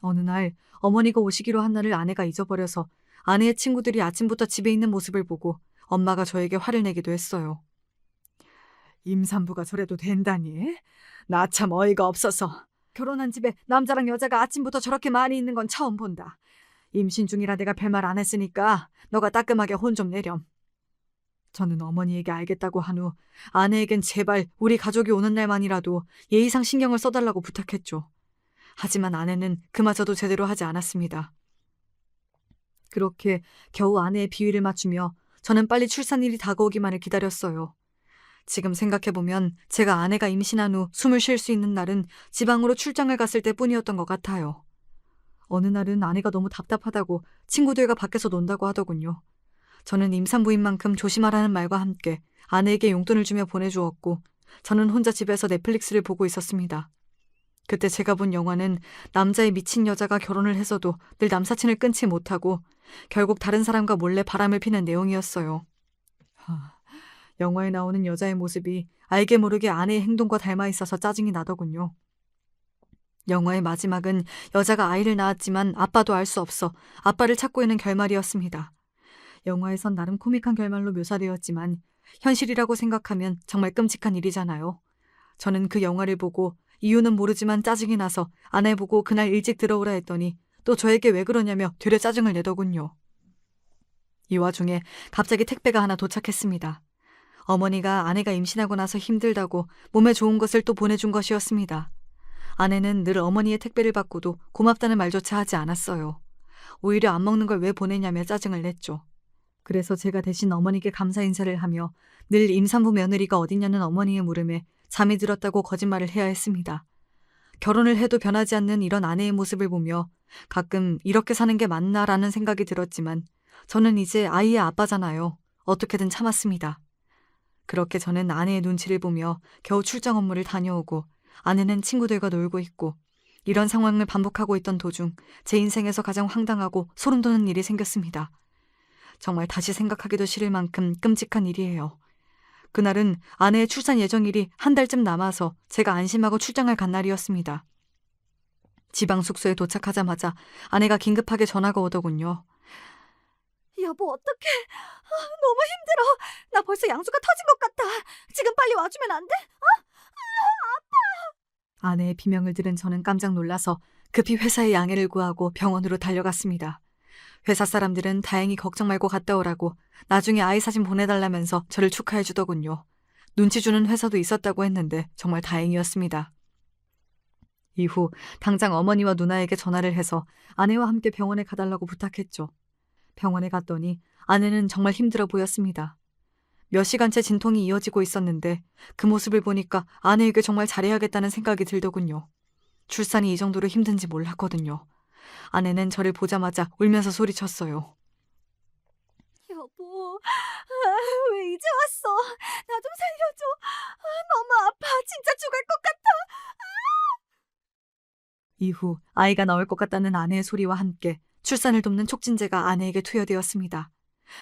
어느 날 어머니가 오시기로 한 날을 아내가 잊어버려서 아내의 친구들이 아침부터 집에 있는 모습을 보고 엄마가 저에게 화를 내기도 했어요. 임산부가 저래도 된다니? 나 참 어이가 없어서. 결혼한 집에 남자랑 여자가 아침부터 저렇게 많이 있는 건 처음 본다. 임신 중이라 내가 별말 안 했으니까 너가 따끔하게 혼 좀 내렴. 저는 어머니에게 알겠다고 한 후 아내에겐 제발 우리 가족이 오는 날만이라도 예의상 신경을 써달라고 부탁했죠. 하지만 아내는 그마저도 제대로 하지 않았습니다. 그렇게 겨우 아내의 비위를 맞추며 저는 빨리 출산일이 다가오기만을 기다렸어요. 지금 생각해보면 제가 아내가 임신한 후 숨을 쉴 수 있는 날은 지방으로 출장을 갔을 때뿐이었던 것 같아요. 어느 날은 아내가 너무 답답하다고 친구들과 밖에서 논다고 하더군요. 저는 임산부인 만큼 조심하라는 말과 함께 아내에게 용돈을 주며 보내주었고 저는 혼자 집에서 넷플릭스를 보고 있었습니다. 그때 제가 본 영화는 남자의 미친 여자가 결혼을 해서도 늘 남사친을 끊지 못하고 결국 다른 사람과 몰래 바람을 피는 내용이었어요. 영화에 나오는 여자의 모습이 알게 모르게 아내의 행동과 닮아 있어서 짜증이 나더군요. 영화의 마지막은 여자가 아이를 낳았지만 아빠도 알 수 없어 아빠를 찾고 있는 결말이었습니다. 영화에선 나름 코믹한 결말로 묘사되었지만 현실이라고 생각하면 정말 끔찍한 일이잖아요. 저는 그 영화를 보고 이유는 모르지만 짜증이 나서 아내 보고 그날 일찍 들어오라 했더니 또 저에게 왜 그러냐며 되려 짜증을 내더군요. 이 와중에 갑자기 택배가 하나 도착했습니다. 어머니가 아내가 임신하고 나서 힘들다고 몸에 좋은 것을 또 보내준 것이었습니다. 아내는 늘 어머니의 택배를 받고도 고맙다는 말조차 하지 않았어요. 오히려 안 먹는 걸 왜 보내냐며 짜증을 냈죠. 그래서 제가 대신 어머니께 감사 인사를 하며 늘 임산부 며느리가 어딨냐는 어머니의 물음에 잠이 들었다고 거짓말을 해야 했습니다. 결혼을 해도 변하지 않는 이런 아내의 모습을 보며 가끔 이렇게 사는 게 맞나라는 생각이 들었지만 저는 이제 아이의 아빠잖아요. 어떻게든 참았습니다. 그렇게 저는 아내의 눈치를 보며 겨우 출장 업무를 다녀오고 아내는 친구들과 놀고 있고 이런 상황을 반복하고 있던 도중 제 인생에서 가장 황당하고 소름 돋는 일이 생겼습니다. 정말 다시 생각하기도 싫을 만큼 끔찍한 일이에요. 그날은 아내의 출산 예정일이 한 달쯤 남아서 제가 안심하고 출장을 간 날이었습니다. 지방 숙소에 도착하자마자 아내가 긴급하게 전화가 오더군요. 여보, 어떡해. 너무 힘들어. 나 벌써 양수가 터진 것 같아. 지금 빨리 와주면 안 돼? 아파. 아내의 비명을 들은 저는 깜짝 놀라서 급히 회사에 양해를 구하고 병원으로 달려갔습니다. 회사 사람들은 다행히 걱정 말고 갔다 오라고 나중에 아이 사진 보내달라면서 저를 축하해 주더군요. 눈치 주는 회사도 있었다고 했는데 정말 다행이었습니다. 이후 당장 어머니와 누나에게 전화를 해서 아내와 함께 병원에 가달라고 부탁했죠. 병원에 갔더니 아내는 정말 힘들어 보였습니다. 몇 시간째 진통이 이어지고 있었는데 그 모습을 보니까 아내에게 정말 잘해야겠다는 생각이 들더군요. 출산이 이 정도로 힘든지 몰랐거든요. 아내는 저를 보자마자 울면서 소리쳤어요. 여보, 왜 이제 왔어? 나 좀 살려줘. 너무 아파. 진짜 죽을 것 같아. 이후 아이가 나올 것 같다는 아내의 소리와 함께 출산을 돕는 촉진제가 아내에게 투여되었습니다.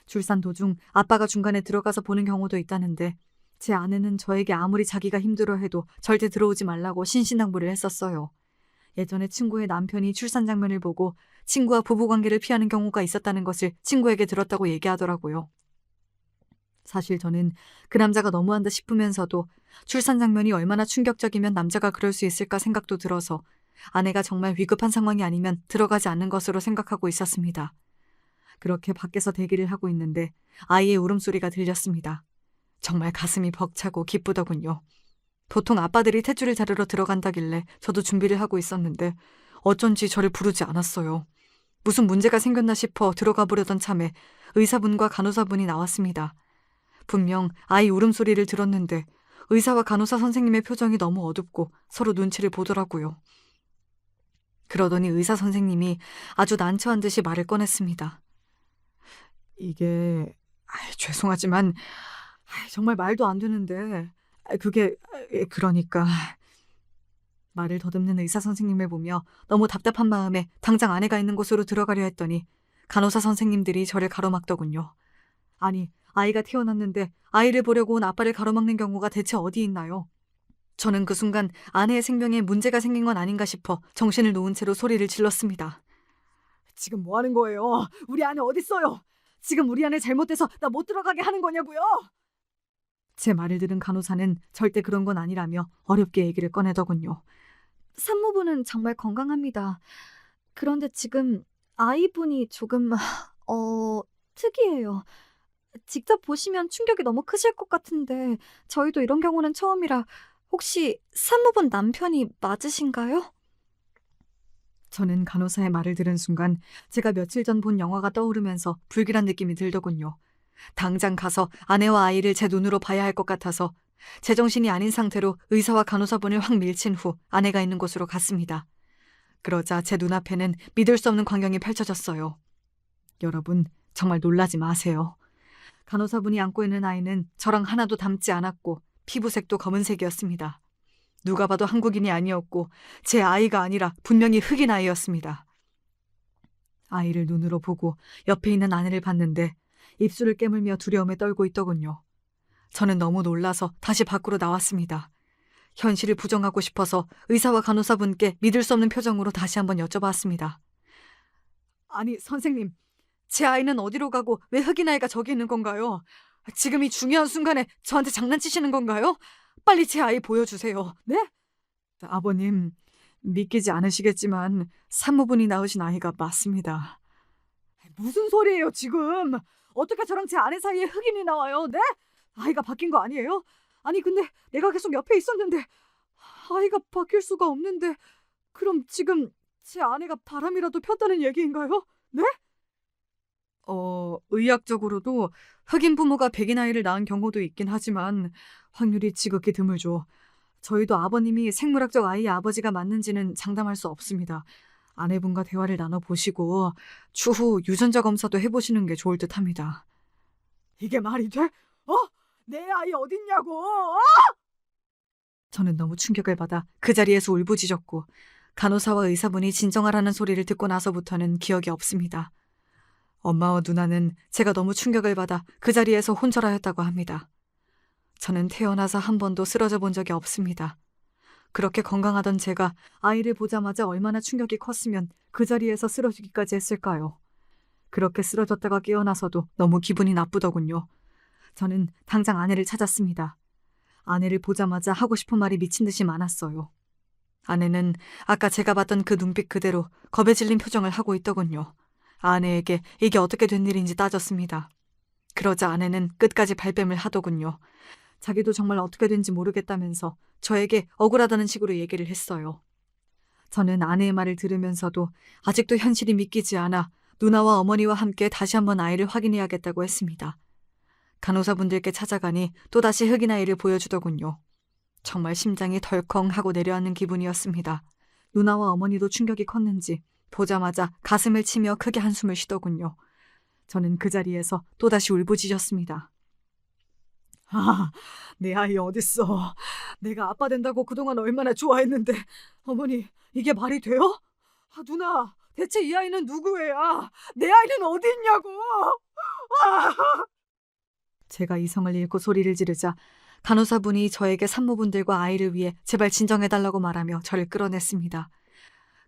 출산 도중 아빠가 중간에 들어가서 보는 경우도 있다는데 제 아내는 저에게 아무리 자기가 힘들어해도 절대 들어오지 말라고 신신당부를 했었어요. 예전에 친구의 남편이 출산 장면을 보고 친구와 부부관계를 피하는 경우가 있었다는 것을 친구에게 들었다고 얘기하더라고요. 사실 저는 그 남자가 너무한다 싶으면서도 출산 장면이 얼마나 충격적이면 남자가 그럴 수 있을까 생각도 들어서 아내가 정말 위급한 상황이 아니면 들어가지 않는 것으로 생각하고 있었습니다. 그렇게 밖에서 대기를 하고 있는데 아이의 울음소리가 들렸습니다. 정말 가슴이 벅차고 기쁘더군요. 보통 아빠들이 탯줄을 자르러 들어간다길래 저도 준비를 하고 있었는데 어쩐지 저를 부르지 않았어요. 무슨 문제가 생겼나 싶어 들어가 보려던 참에 의사분과 간호사분이 나왔습니다. 분명 아이 울음소리를 들었는데 의사와 간호사 선생님의 표정이 너무 어둡고 서로 눈치를 보더라고요. 그러더니 의사 선생님이 아주 난처한 듯이 말을 꺼냈습니다. 이게 죄송하지만 정말 말도 안 되는데 그게 그러니까 말을 더듬는 의사 선생님을 보며 너무 답답한 마음에 당장 아내가 있는 곳으로 들어가려 했더니 간호사 선생님들이 저를 가로막더군요. 아니, 아이가 태어났는데 아이를 보려고 온 아빠를 가로막는 경우가 대체 어디 있나요? 저는 그 순간 아내의 생명에 문제가 생긴 건 아닌가 싶어 정신을 놓은 채로 소리를 질렀습니다. 지금 뭐 하는 거예요? 우리 아내 어딨어요? 지금 우리 아내 잘못돼서 나 못 들어가게 하는 거냐고요? 제 말을 들은 간호사는 절대 그런 건 아니라며 어렵게 얘기를 꺼내더군요. 산모분은 정말 건강합니다. 그런데 지금 아이분이 조금 특이해요. 직접 보시면 충격이 너무 크실 것 같은데 저희도 이런 경우는 처음이라 혹시 산모분 남편이 맞으신가요? 저는 간호사의 말을 들은 순간 제가 며칠 전 본 영화가 떠오르면서 불길한 느낌이 들더군요. 당장 가서 아내와 아이를 제 눈으로 봐야 할 것 같아서 제정신이 아닌 상태로 의사와 간호사분을 확 밀친 후 아내가 있는 곳으로 갔습니다. 그러자 제 눈앞에는 믿을 수 없는 광경이 펼쳐졌어요. 여러분, 정말 놀라지 마세요. 간호사분이 안고 있는 아이는 저랑 하나도 닮지 않았고 피부색도 검은색이었습니다. 누가 봐도 한국인이 아니었고 제 아이가 아니라 분명히 흑인 아이였습니다. 아이를 눈으로 보고 옆에 있는 아내를 봤는데 입술을 깨물며 두려움에 떨고 있더군요. 저는 너무 놀라서 다시 밖으로 나왔습니다. 현실을 부정하고 싶어서 의사와 간호사분께 믿을 수 없는 표정으로 다시 한번 여쭤봤습니다. 아니, 선생님, 제 아이는 어디로 가고 왜 흑인 아이가 저기 있는 건가요? 지금 이 중요한 순간에 저한테 장난치시는 건가요? 빨리 제 아이 보여주세요. 네? 아버님, 믿기지 않으시겠지만 산모분이 낳으신 아이가 맞습니다. 무슨 소리예요, 지금? 어떻게 저랑 제 아내 사이에 흑인이 나와요? 네? 아이가 바뀐 거 아니에요? 아니, 근데 내가 계속 옆에 있었는데 아이가 바뀔 수가 없는데 그럼 지금 제 아내가 바람이라도 폈다는 얘기인가요? 네? 의학적으로도 흑인 부모가 백인 아이를 낳은 경우도 있긴 하지만 확률이 지극히 드물죠. 저희도 아버님이 생물학적 아이의 아버지가 맞는지는 장담할 수 없습니다. 아내분과 대화를 나눠보시고 추후 유전자 검사도 해보시는 게 좋을 듯합니다. 이게 말이 돼? 내 아이 어딨냐고! 저는 너무 충격을 받아 그 자리에서 울부짖었고 간호사와 의사분이 진정하라는 소리를 듣고 나서부터는 기억이 없습니다. 엄마와 누나는 제가 너무 충격을 받아 그 자리에서 혼절하였다고 합니다. 저는 태어나서 한 번도 쓰러져 본 적이 없습니다. 그렇게 건강하던 제가 아이를 보자마자 얼마나 충격이 컸으면 그 자리에서 쓰러지기까지 했을까요? 그렇게 쓰러졌다가 깨어나서도 너무 기분이 나쁘더군요. 저는 당장 아내를 찾았습니다. 아내를 보자마자 하고 싶은 말이 미친 듯이 많았어요. 아내는 아까 제가 봤던 그 눈빛 그대로 겁에 질린 표정을 하고 있더군요. 아내에게 이게 어떻게 된 일인지 따졌습니다. 그러자 아내는 끝까지 발뺌을 하더군요. 자기도 정말 어떻게 된지 모르겠다면서 저에게 억울하다는 식으로 얘기를 했어요. 저는 아내의 말을 들으면서도 아직도 현실이 믿기지 않아 누나와 어머니와 함께 다시 한번 아이를 확인해야겠다고 했습니다. 간호사분들께 찾아가니 또다시 흑인 아이를 보여주더군요. 정말 심장이 덜컹하고 내려앉는 기분이었습니다. 누나와 어머니도 충격이 컸는지 보자마자 가슴을 치며 크게 한숨을 쉬더군요. 저는 그 자리에서 또다시 울부짖었습니다. 내 아이 어딨어. 내가 아빠 된다고 그동안 얼마나 좋아했는데. 어머니, 이게 말이 돼요? 누나, 대체 이 아이는 누구 애야? 내 아이는 어디 있냐고. 제가 이성을 잃고 소리를 지르자 간호사분이 저에게 산모분들과 아이를 위해 제발 진정해달라고 말하며 저를 끌어냈습니다.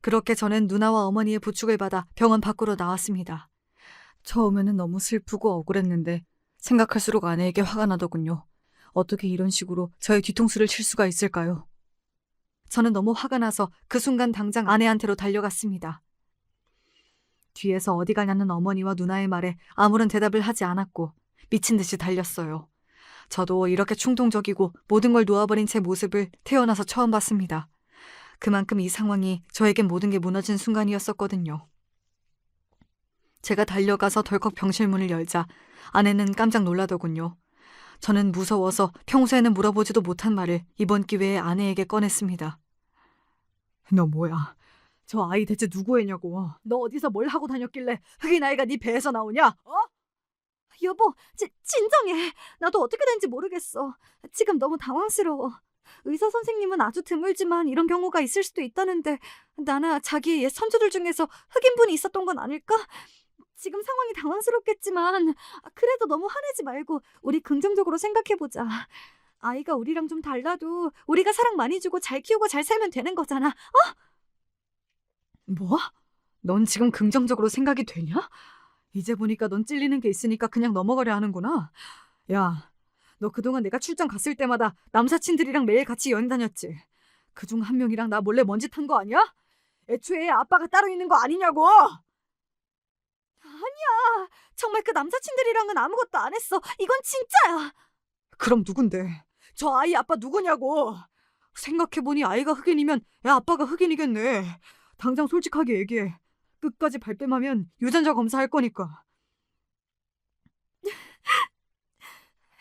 그렇게 저는 누나와 어머니의 부축을 받아 병원 밖으로 나왔습니다. 처음에는 너무 슬프고 억울했는데 생각할수록 아내에게 화가 나더군요. 어떻게 이런 식으로 저의 뒤통수를 칠 수가 있을까요? 저는 너무 화가 나서 그 순간 당장 아내한테로 달려갔습니다. 뒤에서 어디 가냐는 어머니와 누나의 말에 아무런 대답을 하지 않았고 미친 듯이 달렸어요. 저도 이렇게 충동적이고 모든 걸 놓아버린 제 모습을 태어나서 처음 봤습니다. 그만큼 이 상황이 저에겐 모든 게 무너진 순간이었었거든요. 제가 달려가서 덜컥 병실문을 열자 아내는 깜짝 놀라더군요. 저는 무서워서 평소에는 물어보지도 못한 말을 이번 기회에 아내에게 꺼냈습니다. 너 뭐야? 저 아이 대체 누구 애냐고. 너 어디서 뭘 하고 다녔길래 흑인 아이가 네 배에서 나오냐? 어? 여보, 진정해. 나도 어떻게 된지 모르겠어. 지금 너무 당황스러워. 의사 선생님은 아주 드물지만 이런 경우가 있을 수도 있다는데 나나 자기의 옛 선조들 중에서 흑인분이 있었던 건 아닐까? 지금 상황이 당황스럽겠지만 그래도 너무 화내지 말고 우리 긍정적으로 생각해보자. 아이가 우리랑 좀 달라도 우리가 사랑 많이 주고 잘 키우고 잘 살면 되는 거잖아. 뭐? 넌 지금 긍정적으로 생각이 되냐? 이제 보니까 넌 찔리는 게 있으니까 그냥 넘어가려 하는구나. 야, 너 그동안 내가 출장 갔을 때마다 남사친들이랑 매일 같이 여행 다녔지. 그중 한 명이랑 나 몰래 먼지 탄 거 아니야? 애초에 아빠가 따로 있는 거 아니냐고! 정말 그 남사친들이랑은 아무것도 안 했어. 이건 진짜야. 그럼 누군데? 저 아이 아빠 누구냐고! 생각해보니 아이가 흑인이면 야 아빠가 흑인이겠네. 당장 솔직하게 얘기해. 끝까지 발뺌하면 유전자 검사할 거니까.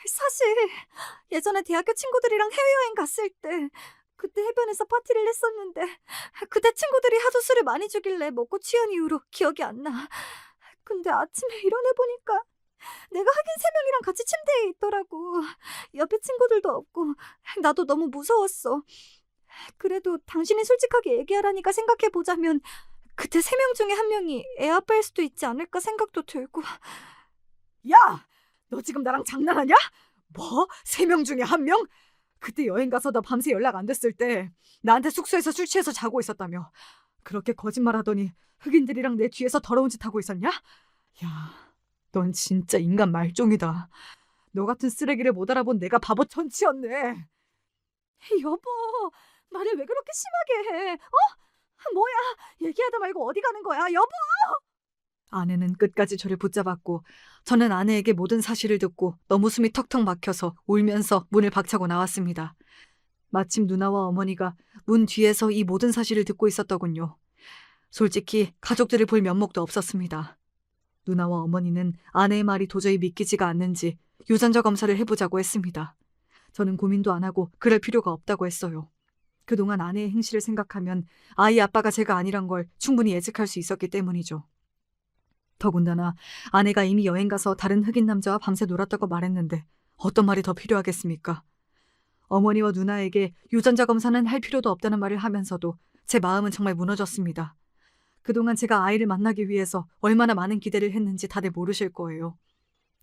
사실 예전에 대학교 친구들이랑 해외여행 갔을 때 그때 해변에서 파티를 했었는데 그때 친구들이 하도 술을 많이 주길래 먹고 취한 이후로 기억이 안 나. 근데 아침에 일어나보니까 내가 흑인 3명이랑 같이 침대에 있더라고. 옆에 친구들도 없고 나도 너무 무서웠어. 그래도 당신이 솔직하게 얘기하라니까 생각해보자면 그때 3명 중에 한 명이 애 아빠일 수도 있지 않을까 생각도 들고. 야! 너 지금 나랑 장난하냐? 뭐? 3명 중에 1명? 그때 여행 가서 나 밤새 연락 안 됐을 때 나한테 숙소에서 술 취해서 자고 있었다며. 그렇게 거짓말하더니 흑인들이랑 내 뒤에서 더러운 짓 하고 있었냐? 야, 넌 진짜 인간 말종이다. 너 같은 쓰레기를 못 알아본 내가 바보 천치였네. 여보, 말을 왜 그렇게 심하게 해? 뭐야? 얘기하다 말고 어디 가는 거야, 여보? 아내는 끝까지 저를 붙잡았고 저는 아내에게 모든 사실을 듣고 너무 숨이 턱턱 막혀서 울면서 문을 박차고 나왔습니다. 마침 누나와 어머니가 문 뒤에서 이 모든 사실을 듣고 있었더군요. 솔직히 가족들을 볼 면목도 없었습니다. 누나와 어머니는 아내의 말이 도저히 믿기지가 않는지 유전자 검사를 해보자고 했습니다. 저는 고민도 안 하고 그럴 필요가 없다고 했어요. 그동안 아내의 행실을 생각하면 아이 아빠가 제가 아니란 걸 충분히 예측할 수 있었기 때문이죠. 더군다나 아내가 이미 여행 가서 다른 흑인 남자와 밤새 놀았다고 말했는데 어떤 말이 더 필요하겠습니까? 어머니와 누나에게 유전자 검사는 할 필요도 없다는 말을 하면서도 제 마음은 정말 무너졌습니다. 그동안 제가 아이를 만나기 위해서 얼마나 많은 기대를 했는지 다들 모르실 거예요.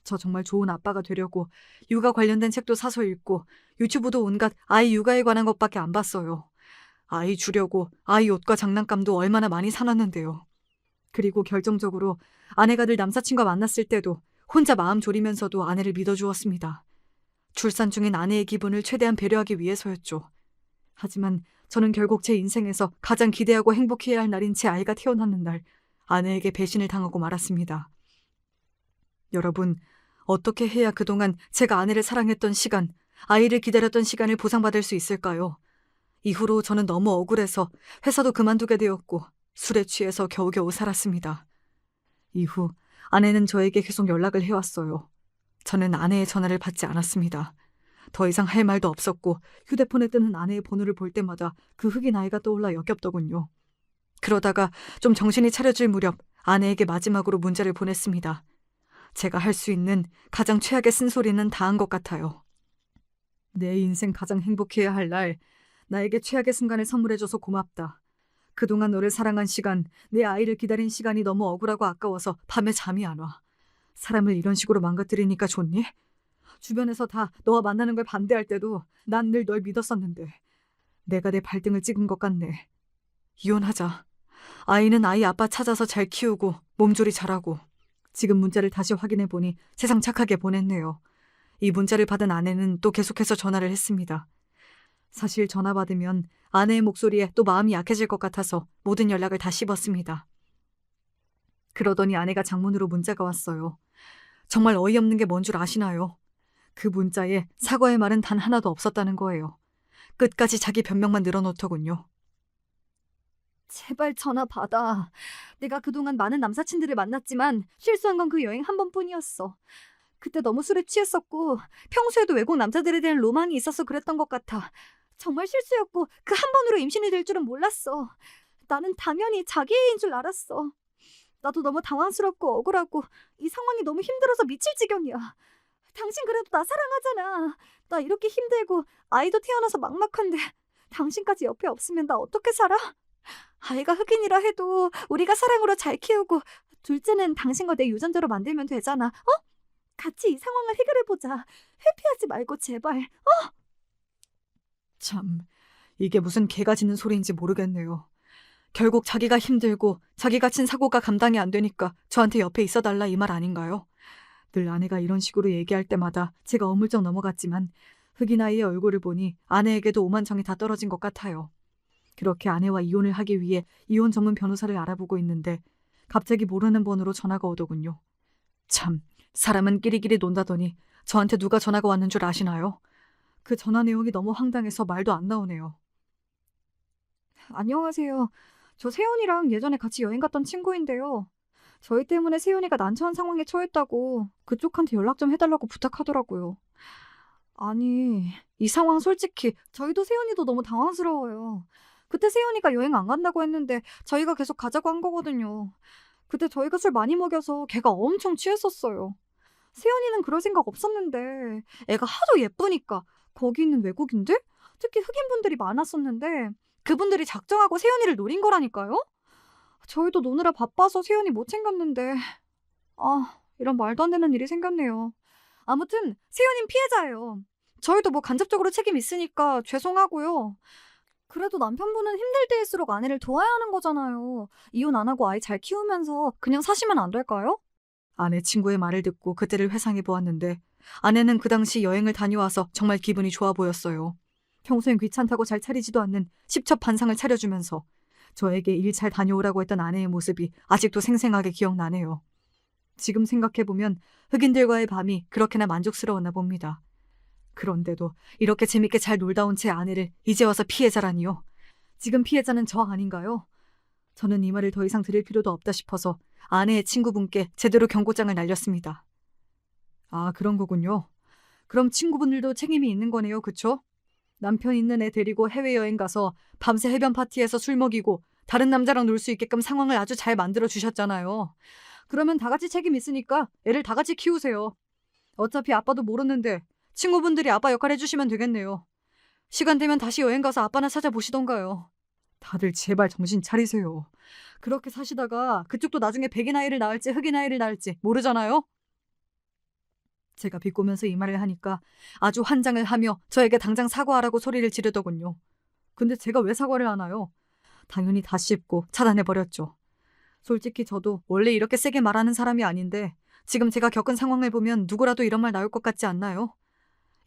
저 정말 좋은 아빠가 되려고 육아 관련된 책도 사서 읽고 유튜브도 온갖 아이 육아에 관한 것밖에 안 봤어요. 아이 주려고 아이 옷과 장난감도 얼마나 많이 사놨는데요. 그리고 결정적으로 아내가 늘 남사친과 만났을 때도 혼자 마음 졸이면서도 아내를 믿어주었습니다. 출산 중인 아내의 기분을 최대한 배려하기 위해서였죠. 하지만 저는 결국 제 인생에서 가장 기대하고 행복해야 할 날인 제 아이가 태어나는 날 아내에게 배신을 당하고 말았습니다. 여러분, 어떻게 해야 그동안 제가 아내를 사랑했던 시간, 아이를 기다렸던 시간을 보상받을 수 있을까요? 이후로 저는 너무 억울해서 회사도 그만두게 되었고 술에 취해서 겨우겨우 살았습니다. 이후 아내는 저에게 계속 연락을 해왔어요. 저는 아내의 전화를 받지 않았습니다. 더 이상 할 말도 없었고 휴대폰에 뜨는 아내의 번호를 볼 때마다 그 흑인 아이가 떠올라 역겹더군요. 그러다가 좀 정신이 차려질 무렵 아내에게 마지막으로 문자를 보냈습니다. 제가 할 수 있는 가장 최악의 쓴소리는 다 한 것 같아요. 내 인생 가장 행복해야 할 날, 나에게 최악의 순간을 선물해줘서 고맙다. 그동안 너를 사랑한 시간, 내 아이를 기다린 시간이 너무 억울하고 아까워서 밤에 잠이 안 와. 사람을 이런 식으로 망가뜨리니까 좋니? 주변에서 다 너와 만나는 걸 반대할 때도 난 늘 널 믿었었는데 내가 내 발등을 찍은 것 같네. 이혼하자. 아이는 아이 아빠 찾아서 잘 키우고 몸조리 잘하고 지금 문자를 다시 확인해 보니 세상 착하게 보냈네요. 이 문자를 받은 아내는 또 계속해서 전화를 했습니다. 사실 전화 받으면 아내의 목소리에 또 마음이 약해질 것 같아서 모든 연락을 다 씹었습니다. 그러더니 아내가 장문으로 문자가 왔어요. 정말 어이없는 게 뭔 줄 아시나요? 그 문자에 사과의 말은 단 하나도 없었다는 거예요. 끝까지 자기 변명만 늘어놓더군요. 제발 전화 받아. 내가 그동안 많은 남사친들을 만났지만 실수한 건 그 여행 한 번뿐이었어. 그때 너무 술에 취했었고 평소에도 외국 남자들에 대한 로망이 있어서 그랬던 것 같아. 정말 실수였고 그 한 번으로 임신이 될 줄은 몰랐어. 나는 당연히 자기 애인 줄 알았어. 나도 너무 당황스럽고 억울하고 이 상황이 너무 힘들어서 미칠 지경이야. 당신 그래도 나 사랑하잖아. 나 이렇게 힘들고 아이도 태어나서 막막한데 당신까지 옆에 없으면 나 어떻게 살아? 아이가 흑인이라 해도 우리가 사랑으로 잘 키우고 둘째는 당신과 내 유전자로 만들면 되잖아. 어? 같이 이 상황을 해결해보자. 회피하지 말고 제발. 참, 이게 무슨 개가 짖는 소리인지 모르겠네요. 결국 자기가 힘들고 자기가 친 사고가 감당이 안 되니까 저한테 옆에 있어달라 이 말 아닌가요? 늘 아내가 이런 식으로 얘기할 때마다 제가 어물쩍 넘어갔지만 흑인 아이의 얼굴을 보니 아내에게도 오만정이 다 떨어진 것 같아요. 그렇게 아내와 이혼을 하기 위해 이혼 전문 변호사를 알아보고 있는데 갑자기 모르는 번호로 전화가 오더군요. 참, 사람은 끼리끼리 논다더니 저한테 누가 전화가 왔는 줄 아시나요? 그 전화 내용이 너무 황당해서 말도 안 나오네요. 안녕하세요. 저 세연이랑 예전에 같이 여행 갔던 친구인데요. 저희 때문에 세연이가 난처한 상황에 처했다고 그쪽한테 연락 좀 해달라고 부탁하더라고요. 아니, 이 상황 솔직히 저희도 세연이도 너무 당황스러워요. 그때 세연이가 여행 안 간다고 했는데 저희가 계속 가자고 한 거거든요. 그때 저희가 술 많이 먹여서 걔가 엄청 취했었어요. 세연이는 그럴 생각 없었는데 애가 하도 예쁘니까 거기 있는 외국인들? 특히 흑인분들이 많았었는데 그분들이 작정하고 세연이를 노린 거라니까요? 저희도 노느라 바빠서 세연이 못 챙겼는데 이런 말도 안 되는 일이 생겼네요. 아무튼 세연인 피해자예요. 저희도 뭐 간접적으로 책임 있으니까 죄송하고요. 그래도 남편분은 힘들 때일수록 아내를 도와야 하는 거잖아요. 이혼 안 하고 아이 잘 키우면서 그냥 사시면 안 될까요? 아내 친구의 말을 듣고 그때를 회상해 보았는데 아내는 그 당시 여행을 다녀와서 정말 기분이 좋아 보였어요. 평소엔 귀찮다고 잘 차리지도 않는 십첩반상을 차려주면서 저에게 일 잘 다녀오라고 했던 아내의 모습이 아직도 생생하게 기억나네요. 지금 생각해보면 흑인들과의 밤이 그렇게나 만족스러웠나 봅니다. 그런데도 이렇게 재밌게 잘 놀다 온 제 아내를 이제 와서 피해자라니요. 지금 피해자는 저 아닌가요? 저는 이 말을 더 이상 들을 필요도 없다 싶어서 아내의 친구분께 제대로 경고장을 날렸습니다. 아, 그런 거군요. 그럼 친구분들도 책임이 있는 거네요, 그쵸? 남편 있는 애 데리고 해외여행 가서 밤새 해변 파티에서 술 먹이고 다른 남자랑 놀 수 있게끔 상황을 아주 잘 만들어 주셨잖아요. 그러면 다 같이 책임 있으니까 애를 다 같이 키우세요. 어차피 아빠도 모르는데 친구분들이 아빠 역할 해주시면 되겠네요. 시간 되면 다시 여행 가서 아빠나 찾아보시던가요. 다들 제발 정신 차리세요. 그렇게 사시다가 그쪽도 나중에 백인 아이를 낳을지 흑인 아이를 낳을지 모르잖아요. 제가 비꼬면서 이 말을 하니까 아주 환장을 하며 저에게 당장 사과하라고 소리를 지르더군요. 근데 제가 왜 사과를 하나요? 당연히 다 씹고 차단해버렸죠. 솔직히 저도 원래 이렇게 세게 말하는 사람이 아닌데 지금 제가 겪은 상황을 보면 누구라도 이런 말 나올 것 같지 않나요?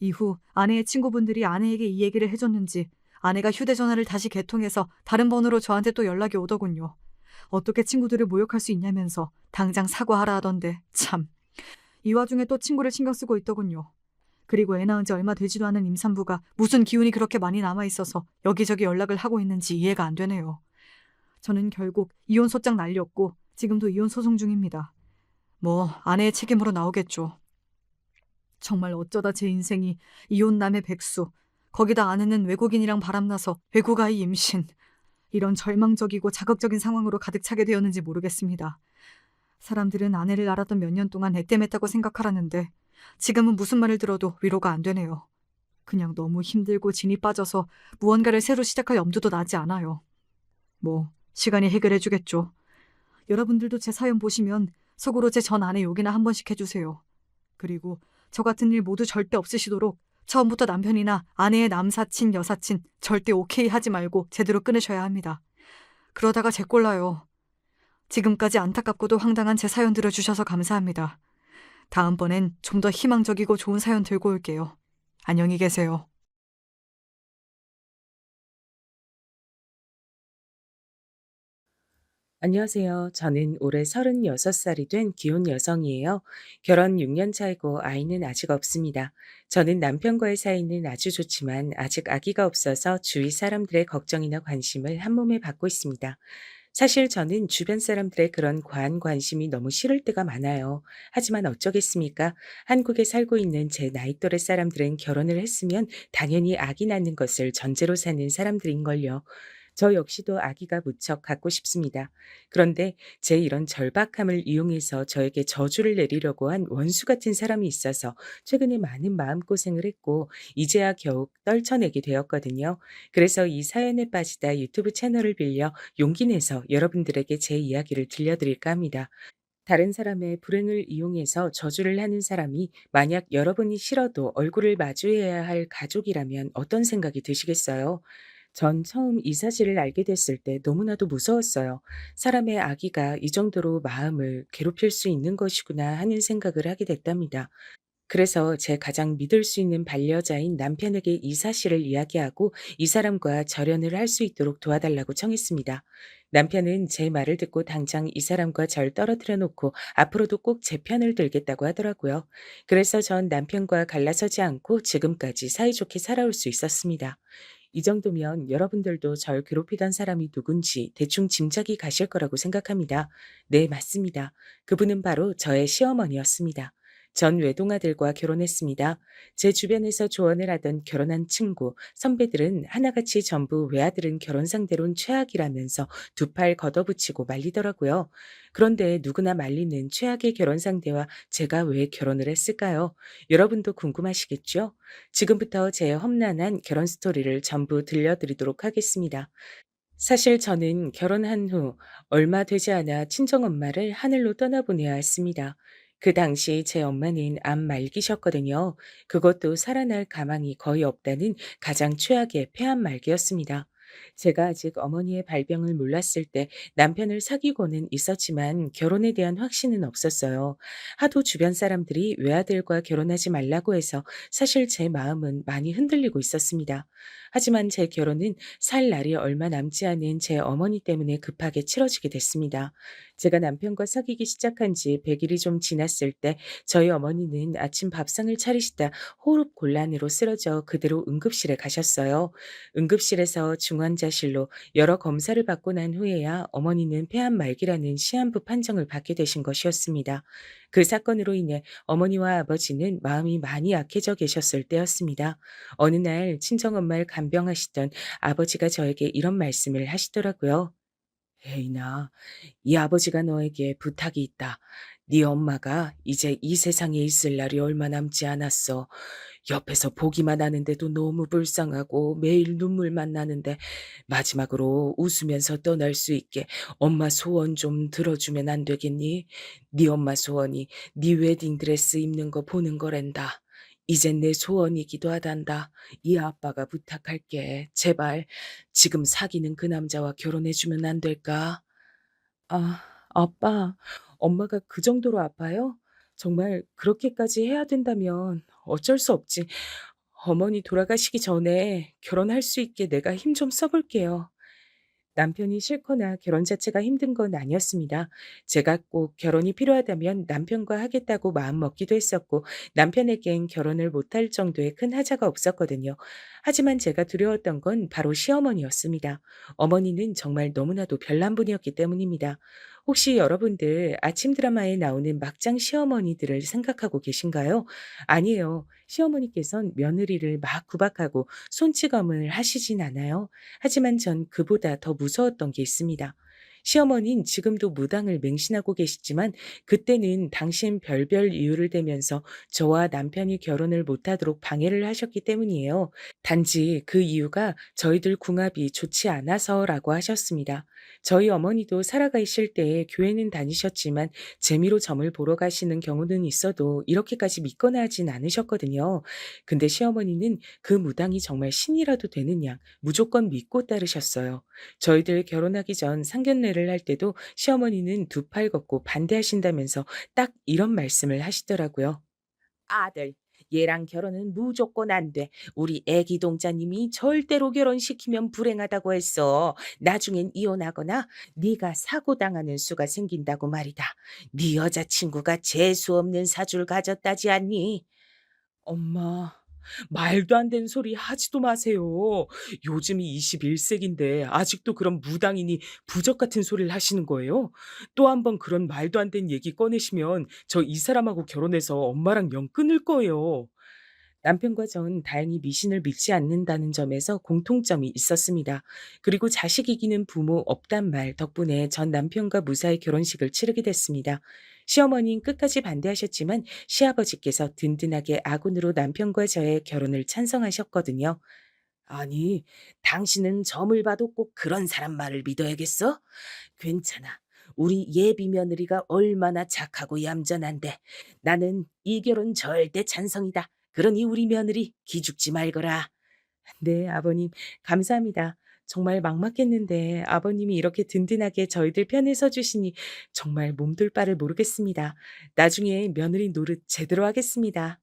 이후 아내의 친구분들이 아내에게 이 얘기를 해줬는지 아내가 휴대전화를 다시 개통해서 다른 번호로 저한테 또 연락이 오더군요. 어떻게 친구들을 모욕할 수 있냐면서 당장 사과하라 하던데 참. 이 와중에 또 친구를 신경 쓰고 있더군요. 그리고 애 낳은 지 얼마 되지도 않은 임산부가 무슨 기운이 그렇게 많이 남아있어서 여기저기 연락을 하고 있는지 이해가 안 되네요. 저는 결국 이혼 소장 날렸고 지금도 이혼 소송 중입니다. 뭐 아내의 책임으로 나오겠죠. 정말 어쩌다 제 인생이 이혼남의 백수, 거기다 아내는 외국인이랑 바람나서 외국 아이 임신, 이런 절망적이고 자극적인 상황으로 가득 차게 되었는지 모르겠습니다. 사람들은 아내를 알았던 몇 년 동안 액땜했다고 생각하라는데 지금은 무슨 말을 들어도 위로가 안 되네요. 그냥 너무 힘들고 진이 빠져서 무언가를 새로 시작할 염두도 나지 않아요. 뭐 시간이 해결해 주겠죠. 여러분들도 제 사연 보시면 속으로 제 전 아내 욕이나 한 번씩 해주세요. 그리고 저 같은 일 모두 절대 없으시도록 처음부터 남편이나 아내의 남사친, 여사친 절대 오케이 하지 말고 제대로 끊으셔야 합니다. 그러다가 제 꼴나요. 지금까지 안타깝고도 황당한 제 사연 들어주셔서 감사합니다. 다음번엔 좀 더 희망적이고 좋은 사연 들고 올게요. 안녕히 계세요. 안녕하세요. 저는 올해 36살이 된 기혼 여성이에요. 결혼 6년 차이고 아이는 아직 없습니다. 저는 남편과의 사이는 아주 좋지만 아직 아기가 없어서 주위 사람들의 걱정이나 관심을 한 몸에 받고 있습니다. 사실 저는 주변 사람들의 그런 과한 관심이 너무 싫을 때가 많아요. 하지만 어쩌겠습니까? 한국에 살고 있는 제 나이 또래 사람들은 결혼을 했으면 당연히 아기 낳는 것을 전제로 사는 사람들인걸요. 저 역시도 아기가 무척 갖고 싶습니다. 그런데 제 이런 절박함을 이용해서 저에게 저주를 내리려고 한 원수 같은 사람이 있어서 최근에 많은 마음고생을 했고 이제야 겨우 떨쳐내게 되었거든요. 그래서 이 사연에 빠지다 유튜브 채널을 빌려 용기 내서 여러분들에게 제 이야기를 들려드릴까 합니다. 다른 사람의 불행을 이용해서 저주를 하는 사람이 만약 여러분이 싫어도 얼굴을 마주해야 할 가족이라면 어떤 생각이 드시겠어요? 전 처음 이 사실을 알게 됐을 때 너무나도 무서웠어요. 사람의 아기가 이 정도로 마음을 괴롭힐 수 있는 것이구나 하는 생각을 하게 됐답니다. 그래서 제 가장 믿을 수 있는 반려자인 남편에게 이 사실을 이야기하고 이 사람과 절연을 할 수 있도록 도와달라고 청했습니다. 남편은 제 말을 듣고 당장 이 사람과 절 떨어뜨려 놓고 앞으로도 꼭 제 편을 들겠다고 하더라고요. 그래서 전 남편과 갈라서지 않고 지금까지 사이좋게 살아올 수 있었습니다. 이 정도면 여러분들도 절 괴롭히던 사람이 누군지 대충 짐작이 가실 거라고 생각합니다. 네, 맞습니다. 그분은 바로 저의 시어머니였습니다. 전 외동아들과 결혼했습니다. 제 주변에서 조언을 하던 결혼한 친구, 선배들은 하나같이 전부 외아들은 결혼 상대론 최악이라면서 두 팔 걷어붙이고 말리더라고요. 그런데 누구나 말리는 최악의 결혼 상대와 제가 왜 결혼을 했을까요? 여러분도 궁금하시겠죠? 지금부터 제 험난한 결혼 스토리를 전부 들려드리도록 하겠습니다. 사실 저는 결혼한 후 얼마 되지 않아 친정엄마를 하늘로 떠나보내야 했습니다. 그 당시 제 엄마는 암 말기셨거든요. 그것도 살아날 가망이 거의 없다는 가장 최악의 폐암 말기였습니다. 제가 아직 어머니의 발병을 몰랐을 때 남편을 사귀고는 있었지만 결혼에 대한 확신은 없었어요. 하도 주변 사람들이 외아들과 결혼하지 말라고 해서 사실 제 마음은 많이 흔들리고 있었습니다. 하지만 제 결혼은 살 날이 얼마 남지 않은 제 어머니 때문에 급하게 치러지게 됐습니다. 제가 남편과 사귀기 시작한 지 100일이 좀 지났을 때 저희 어머니는 아침 밥상을 차리시다 호흡 곤란으로 쓰러져 그대로 응급실에 가셨어요. 응급실에서 중환자실로 여러 검사를 받고 난 후에야 어머니는 폐암 말기라는 시한부 판정을 받게 되신 것이었습니다. 그 사건으로 인해 어머니와 아버지는 마음이 많이 약해져 계셨을 때였습니다. 어느 날 친정엄마를 간병하시던 아버지가 저에게 이런 말씀을 하시더라고요. 혜인아, 이 아버지가 너에게 부탁이 있다. 네 엄마가 이제 이 세상에 있을 날이 얼마 남지 않았어. 옆에서 보기만 하는데도 너무 불쌍하고 매일 눈물만 나는데 마지막으로 웃으면서 떠날 수 있게 엄마 소원 좀 들어주면 안 되겠니? 네 엄마 소원이 네 웨딩드레스 입는 거 보는 거란다. 이젠 내 소원이기도 하단다. 이 아빠가 부탁할게. 제발 지금 사귀는 그 남자와 결혼해 주면 안 될까? 아, 아빠, 엄마가 그 정도로 아파요? 정말 그렇게까지 해야 된다면 어쩔 수 없지. 어머니 돌아가시기 전에 결혼할 수 있게 내가 힘 좀 써볼게요. 남편이 싫거나 결혼 자체가 힘든 건 아니었습니다. 제가 꼭 결혼이 필요하다면 남편과 하겠다고 마음먹기도 했었고 남편에겐 결혼을 못할 정도의 큰 하자가 없었거든요. 하지만 제가 두려웠던 건 바로 시어머니였습니다. 어머니는 정말 너무나도 별난 분이었기 때문입니다. 혹시 여러분들 아침 드라마에 나오는 막장 시어머니들을 생각하고 계신가요? 아니에요. 시어머니께선 며느리를 막 구박하고 손찌검을 하시진 않아요. 하지만 전 그보다 더 무서웠던 게 있습니다. 시어머니는 지금도 무당을 맹신하고 계시지만 그때는 당신 별별 이유를 대면서 저와 남편이 결혼을 못하도록 방해를 하셨기 때문이에요. 단지 그 이유가 저희들 궁합이 좋지 않아서라고 하셨습니다. 저희 어머니도 살아가실 때에 교회는 다니셨지만 재미로 점을 보러 가시는 경우는 있어도 이렇게까지 믿거나 하진 않으셨거든요. 근데 시어머니는 그 무당이 정말 신이라도 되는 양 무조건 믿고 따르셨어요. 저희들 결혼하기 전 상견례를 반대를 할 때도 시어머니는 두 팔 걷고 반대하신다면서 딱 이런 말씀을 하시더라고요. 아들, 얘랑 결혼은 무조건 안 돼. 우리 애기 동자님이 절대로 결혼시키면 불행하다고 했어. 나중엔 이혼하거나 네가 사고 당하는 수가 생긴다고 말이다. 네 여자친구가 재수 없는 사주를 가졌다지 않니? 엄마, 말도 안 되는 소리 하지도 마세요. 요즘이 21세기인데 아직도 그런 무당이니 부적 같은 소리를 하시는 거예요? 또 한 번 그런 말도 안 되는 얘기 꺼내시면 저 이 사람하고 결혼해서 엄마랑 영 끊을 거예요. 남편과 전 다행히 미신을 믿지 않는다는 점에서 공통점이 있었습니다. 그리고 자식 이기는 부모 없단 말 덕분에 전 남편과 무사히 결혼식을 치르게 됐습니다. 시어머니는 끝까지 반대하셨지만 시아버지께서 든든하게 아군으로 남편과 저의 결혼을 찬성하셨거든요. 아니, 당신은 점을 봐도 꼭 그런 사람 말을 믿어야겠어? 괜찮아. 우리 예비 며느리가 얼마나 착하고 얌전한데 나는 이 결혼 절대 찬성이다. 그러니 우리 며느리 기죽지 말거라. 네, 아버님, 감사합니다. 정말 막막했는데 아버님이 이렇게 든든하게 저희들 편에 서주시니 정말 몸둘 바를 모르겠습니다. 나중에 며느리 노릇 제대로 하겠습니다.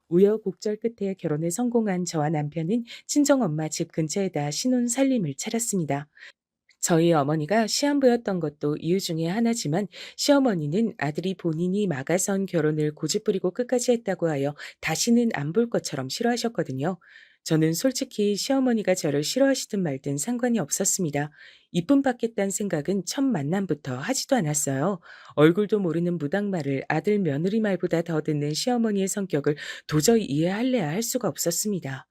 우여곡절 끝에 결혼에 성공한 저와 남편은 친정엄마 집 근처에다 신혼 살림을 차렸습니다. 저희 어머니가 시한부였던 것도 이유 중에 하나지만 시어머니는 아들이 본인이 막아선 결혼을 고집부리고 끝까지 했다고 하여 다시는 안 볼 것처럼 싫어하셨거든요. 저는 솔직히 시어머니가 저를 싫어하시든 말든 상관이 없었습니다. 이쁨 받겠다는 생각은 첫 만남부터 하지도 않았어요. 얼굴도 모르는 무당말을 아들 며느리 말보다 더 듣는 시어머니의 성격을 도저히 이해할래야 할 수가 없었습니다.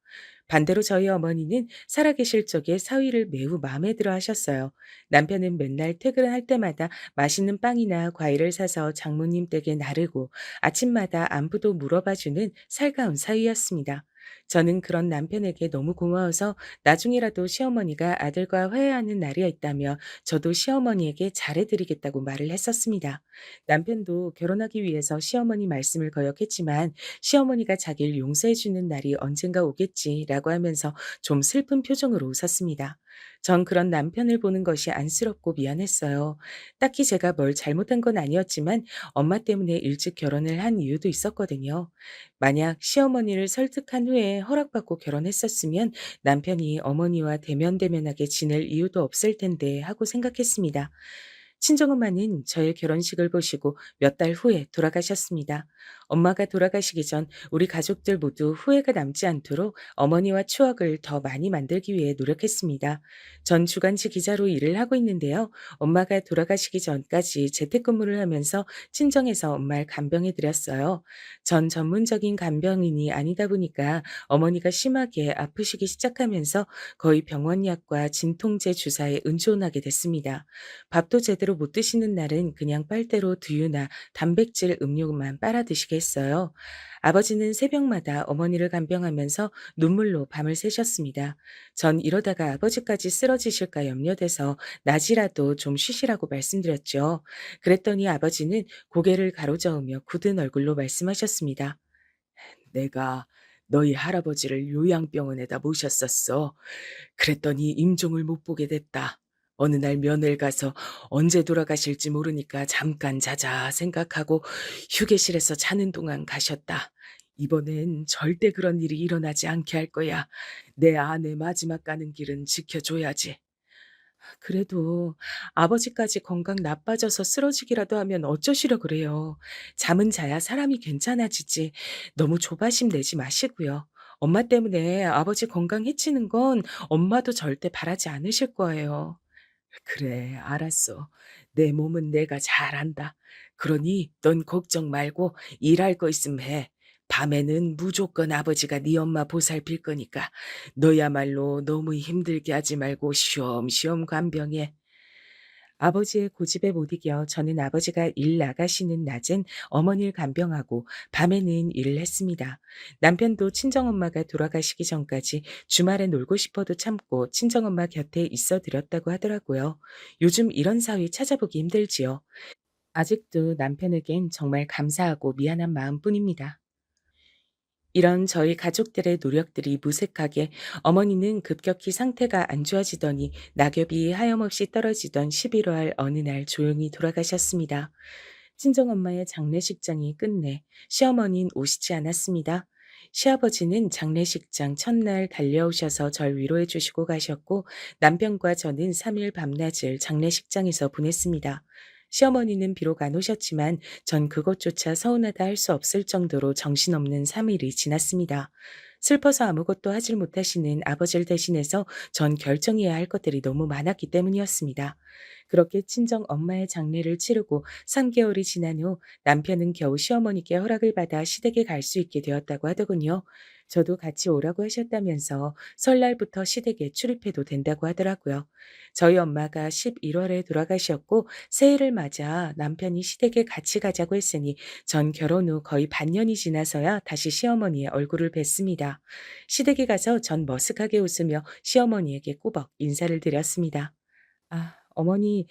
반대로 저희 어머니는 살아계실 적에 사위를 매우 마음에 들어 하셨어요. 남편은 맨날 퇴근할 때마다 맛있는 빵이나 과일을 사서 장모님 댁에 나르고 아침마다 안부도 물어봐주는 살가운 사위였습니다. 저는 그런 남편에게 너무 고마워서 나중이라도 시어머니가 아들과 화해하는 날이 있다며 저도 시어머니에게 잘해드리겠다고 말을 했었습니다. 남편도 결혼하기 위해서 시어머니 말씀을 거역했지만 시어머니가 자기를 용서해주는 날이 언젠가 오겠지라고 하면서 좀 슬픈 표정으로 웃었습니다. 전 그런 남편을 보는 것이 안쓰럽고 미안했어요. 딱히 제가 뭘 잘못한 건 아니었지만 엄마 때문에 일찍 결혼을 한 이유도 있었거든요. 만약 시어머니를 설득한 후에 허락받고 결혼했었으면 남편이 어머니와 대면대면하게 지낼 이유도 없을 텐데 하고 생각했습니다. 친정엄마는 저의 결혼식을 보시고 몇 달 후에 돌아가셨습니다. 엄마가 돌아가시기 전 우리 가족들 모두 후회가 남지 않도록 어머니와 추억을 더 많이 만들기 위해 노력했습니다. 전 주간지 기자로 일을 하고 있는데요. 엄마가 돌아가시기 전까지 재택근무를 하면서 친정에서 엄마를 간병해 드렸어요. 전 전문적인 간병인이 아니다 보니까 어머니가 심하게 아프시기 시작하면서 거의 병원 약과 진통제 주사에 의존하게 됐습니다. 밥도 제대로 못 드시는 날은 그냥 빨대로 두유나 단백질 음료만 빨아 드시게 했어요. 아버지는 새벽마다 어머니를 간병하면서 눈물로 밤을 새셨습니다. 전 이러다가 아버지까지 쓰러지실까 염려돼서 낮이라도 좀 쉬시라고 말씀드렸죠. 그랬더니 아버지는 고개를 가로저으며 굳은 얼굴로 말씀하셨습니다. 내가 너희 할아버지를 요양병원에다 모셨었어. 그랬더니 임종을 못 보게 됐다. 어느 날 면회를 가서 언제 돌아가실지 모르니까 잠깐 자자 생각하고 휴게실에서 자는 동안 가셨다. 이번엔 절대 그런 일이 일어나지 않게 할 거야. 내 아내 마지막 가는 길은 지켜줘야지. 그래도 아버지까지 건강 나빠져서 쓰러지기라도 하면 어쩌시려 그래요. 잠은 자야 사람이 괜찮아지지. 너무 조바심 내지 마시고요. 엄마 때문에 아버지 건강 해치는 건 엄마도 절대 바라지 않으실 거예요. 그래, 알았어. 내 몸은 내가 잘 안다. 그러니 넌 걱정 말고 일할 거 있으면 해. 밤에는 무조건 아버지가 네 엄마 보살필 거니까 너야말로 너무 힘들게 하지 말고 쉬엄쉬엄 간병해. 아버지의 고집에 못 이겨 저는 아버지가 일 나가시는 낮엔 어머니를 간병하고 밤에는 일을 했습니다. 남편도 친정엄마가 돌아가시기 전까지 주말에 놀고 싶어도 참고 친정엄마 곁에 있어 드렸다고 하더라고요. 요즘 이런 사위 찾아보기 힘들지요. 아직도 남편에겐 정말 감사하고 미안한 마음뿐입니다. 이런 저희 가족들의 노력들이 무색하게 어머니는 급격히 상태가 안 좋아지더니 낙엽이 하염없이 떨어지던 11월 어느 날 조용히 돌아가셨습니다. 친정엄마의 장례식장이 끝내 시어머니는 오시지 않았습니다. 시아버지는 장례식장 첫날 달려오셔서 절 위로해 주시고 가셨고 남편과 저는 3일 밤낮을 장례식장에서 보냈습니다. 시어머니는 비록 안 오셨지만 전 그것조차 서운하다 할 수 없을 정도로 정신없는 3일이 지났습니다. 슬퍼서 아무것도 하질 못하시는 아버지를 대신해서 전 결정해야 할 것들이 너무 많았기 때문이었습니다. 그렇게 친정 엄마의 장례를 치르고 3개월이 지난 후 남편은 겨우 시어머니께 허락을 받아 시댁에 갈 수 있게 되었다고 하더군요. 저도 같이 오라고 하셨다면서 설날부터 시댁에 출입해도 된다고 하더라고요. 저희 엄마가 11월에 돌아가셨고 새해를 맞아 남편이 시댁에 같이 가자고 했으니 전 결혼 후 거의 반년이 지나서야 다시 시어머니의 얼굴을 뵀습니다. 시댁에 가서 전 머쓱하게 웃으며 시어머니에게 꾸벅 인사를 드렸습니다. 아, 어머니,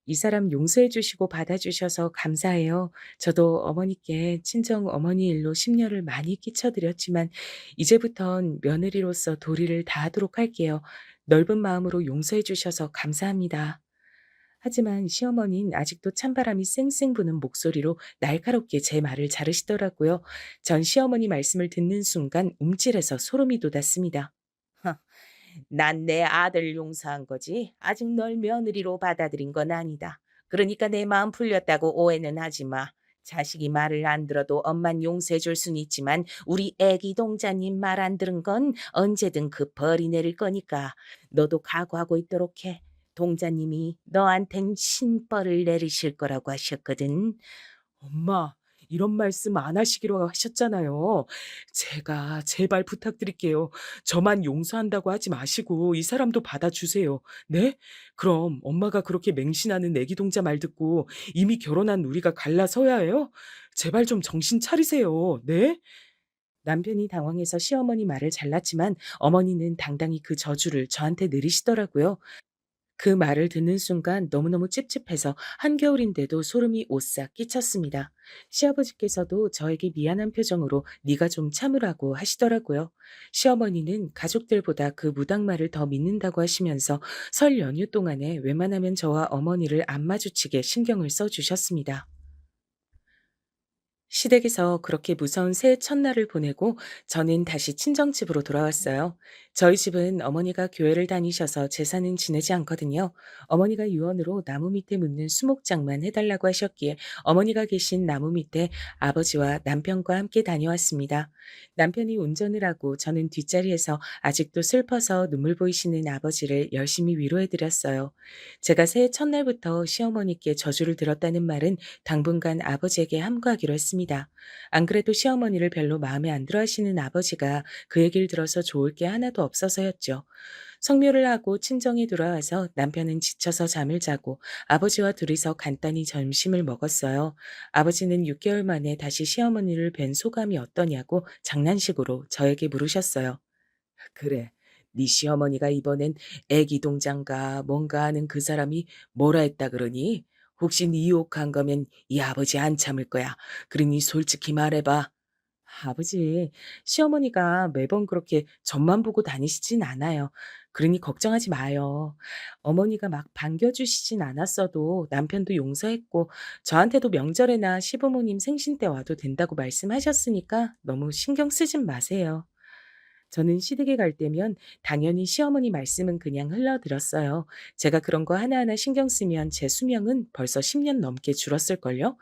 이 사람 용서해 주시고 받아주셔서 감사해요. 저도 어머니께 친정 어머니 일로 심려를 많이 끼쳐드렸지만 이제부턴 며느리로서 도리를 다하도록 할게요. 넓은 마음으로 용서해 주셔서 감사합니다. 하지만 시어머니는 아직도 찬바람이 쌩쌩 부는 목소리로 날카롭게 제 말을 자르시더라고요. 전 시어머니 말씀을 듣는 순간 움찔해서 소름이 돋았습니다. 난 내 아들 용서한 거지. 아직 널 며느리로 받아들인 건 아니다. 그러니까 내 마음 풀렸다고 오해는 하지 마. 자식이 말을 안 들어도 엄만 용서해 줄 순 있지만 우리 애기 동자님 말 안 들은 건 언제든 그 벌이 내릴 거니까 너도 각오하고 있도록 해. 동자님이 너한텐 신벌을 내리실 거라고 하셨거든. 엄마, 이런 말씀 안 하시기로 하셨잖아요. 제가 제발 부탁드릴게요. 저만 용서한다고 하지 마시고 이 사람도 받아주세요. 네? 그럼 엄마가 그렇게 맹신하는 애기 동자 말 듣고 이미 결혼한 우리가 갈라서야 해요? 제발 좀 정신 차리세요. 네? 남편이 당황해서 시어머니 말을 잘랐지만 어머니는 당당히 그 저주를 저한테 내리시더라고요. 그 말을 듣는 순간 너무너무 찝찝해서 한겨울인데도 소름이 오싹 끼쳤습니다. 시아버지께서도 저에게 미안한 표정으로 네가 좀 참으라고 하시더라고요. 시어머니는 가족들보다 그 무당말을 더 믿는다고 하시면서 설 연휴 동안에 웬만하면 저와 어머니를 안 마주치게 신경을 써주셨습니다. 시댁에서 그렇게 무서운 새해 첫날을 보내고 저는 다시 친정집으로 돌아왔어요. 저희 집은 어머니가 교회를 다니셔서 제사는 지내지 않거든요. 어머니가 유언으로 나무 밑에 묻는 수목장만 해달라고 하셨기에 어머니가 계신 나무 밑에 아버지와 남편과 함께 다녀왔습니다. 남편이 운전을 하고 저는 뒷자리에서 아직도 슬퍼서 눈물 보이시는 아버지를 열심히 위로해드렸어요. 제가 새해 첫날부터 시어머니께 저주를 들었다는 말은 당분간 아버지에게 함구하기로 했습니다. 안 그래도 시어머니를 별로 마음에 안 들어 하시는 아버지가 그 얘기를 들어서 좋을 게 하나도 없어서였죠. 성묘를 하고 친정에 돌아와서 남편은 지쳐서 잠을 자고 아버지와 둘이서 간단히 점심을 먹었어요. 아버지는 6개월 만에 다시 시어머니를 뵌 소감이 어떠냐고 장난식으로 저에게 물으셨어요. 그래. 네 시어머니가 이번엔 애기 동장가 뭔가 하는 그 사람이 뭐라 했다 그러니? 혹시 네 욕한 거면 이 아버지 안 참을 거야. 그러니 솔직히 말해봐. 아버지, 시어머니가 매번 그렇게 전만 보고 다니시진 않아요. 그러니 걱정하지 마요. 어머니가 막 반겨주시진 않았어도 남편도 용서했고 저한테도 명절에나 시부모님 생신 때 와도 된다고 말씀하셨으니까 너무 신경 쓰진 마세요. 저는 시댁에 갈 때면 당연히 시어머니 말씀은 그냥 흘려들었어요. 제가 그런 거 하나하나 신경 쓰면 제 수명은 벌써 10년 넘게 줄었을걸요?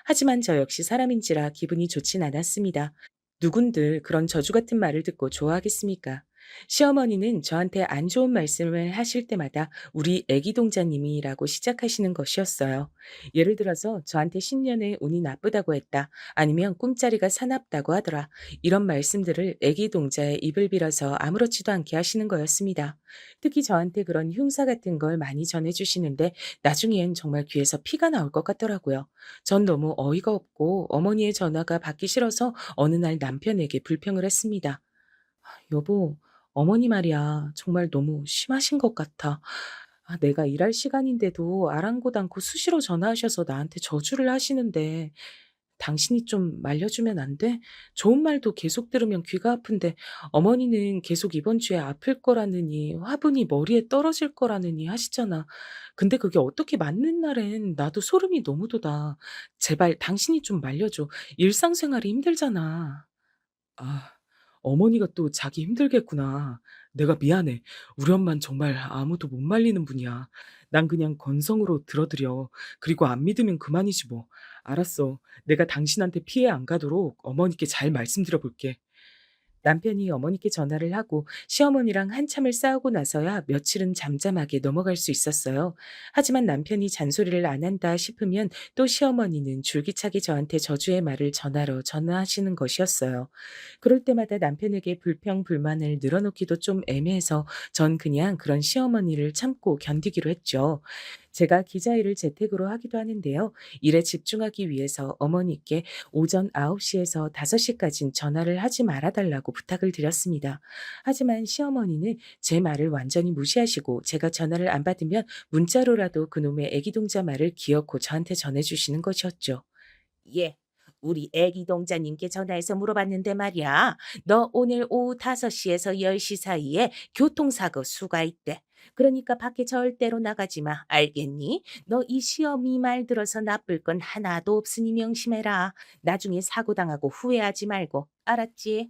하지만 저 역시 사람인지라 기분이 좋진 않았습니다. 누군들 그런 저주 같은 말을 듣고 좋아하겠습니까? 시어머니는 저한테 안 좋은 말씀을 하실 때마다 우리 애기 동자님이라고 시작하시는 것이었어요. 예를 들어서 저한테 신년에 운이 나쁘다고 했다. 아니면 꿈자리가 사납다고 하더라. 이런 말씀들을 애기 동자의 입을 빌어서 아무렇지도 않게 하시는 거였습니다. 특히 저한테 그런 흉사 같은 걸 많이 전해주시는데 나중엔 정말 귀에서 피가 나올 것 같더라고요. 전 너무 어이가 없고 어머니의 전화가 받기 싫어서 어느 날 남편에게 불평을 했습니다. 여보, 어머니 말이야. 정말 너무 심하신 것 같아. 내가 일할 시간인데도 아랑곳 않고 수시로 전화하셔서 나한테 저주를 하시는데 당신이 좀 말려주면 안 돼? 좋은 말도 계속 들으면 귀가 아픈데 어머니는 계속 이번 주에 아플 거라느니 화분이 머리에 떨어질 거라느니 하시잖아. 근데 그게 어떻게 맞는 날엔 나도 소름이 너무 돋아. 제발 당신이 좀 말려줘. 일상생활이 힘들잖아. 아, 어머니가 또 자기 힘들겠구나. 내가 미안해. 우리 엄만 정말 아무도 못 말리는 분이야. 난 그냥 건성으로 들어드려. 그리고 안 믿으면 그만이지 뭐. 알았어. 내가 당신한테 피해 안 가도록 어머니께 잘 말씀드려 볼게. 남편이 어머니께 전화를 하고 시어머니랑 한참을 싸우고 나서야 며칠은 잠잠하게 넘어갈 수 있었어요. 하지만 남편이 잔소리를 안 한다 싶으면 또 시어머니는 줄기차게 저한테 저주의 말을 전화로 전하시는 것이었어요. 그럴 때마다 남편에게 불평, 불만을 늘어놓기도 좀 애매해서 전 그냥 그런 시어머니를 참고 견디기로 했죠. 제가 기자일을 재택으로 하기도 하는데요. 일에 집중하기 위해서 어머니께 오전 9시에서 5시까진 전화를 하지 말아달라고 부탁을 드렸습니다. 하지만 시어머니는 제 말을 완전히 무시하시고 제가 전화를 안 받으면 문자로라도 그놈의 애기동자 말을 기어코 저한테 전해주시는 것이었죠. 예. 우리 애기 동자님께 전화해서 물어봤는데 말이야. 너 오늘 오후 5시에서 10시 사이에 교통사고 수가 있대. 그러니까 밖에 절대로 나가지 마. 알겠니? 너 이 시어미 말 들어서 나쁠 건 하나도 없으니 명심해라. 나중에 사고 당하고 후회하지 말고. 알았지?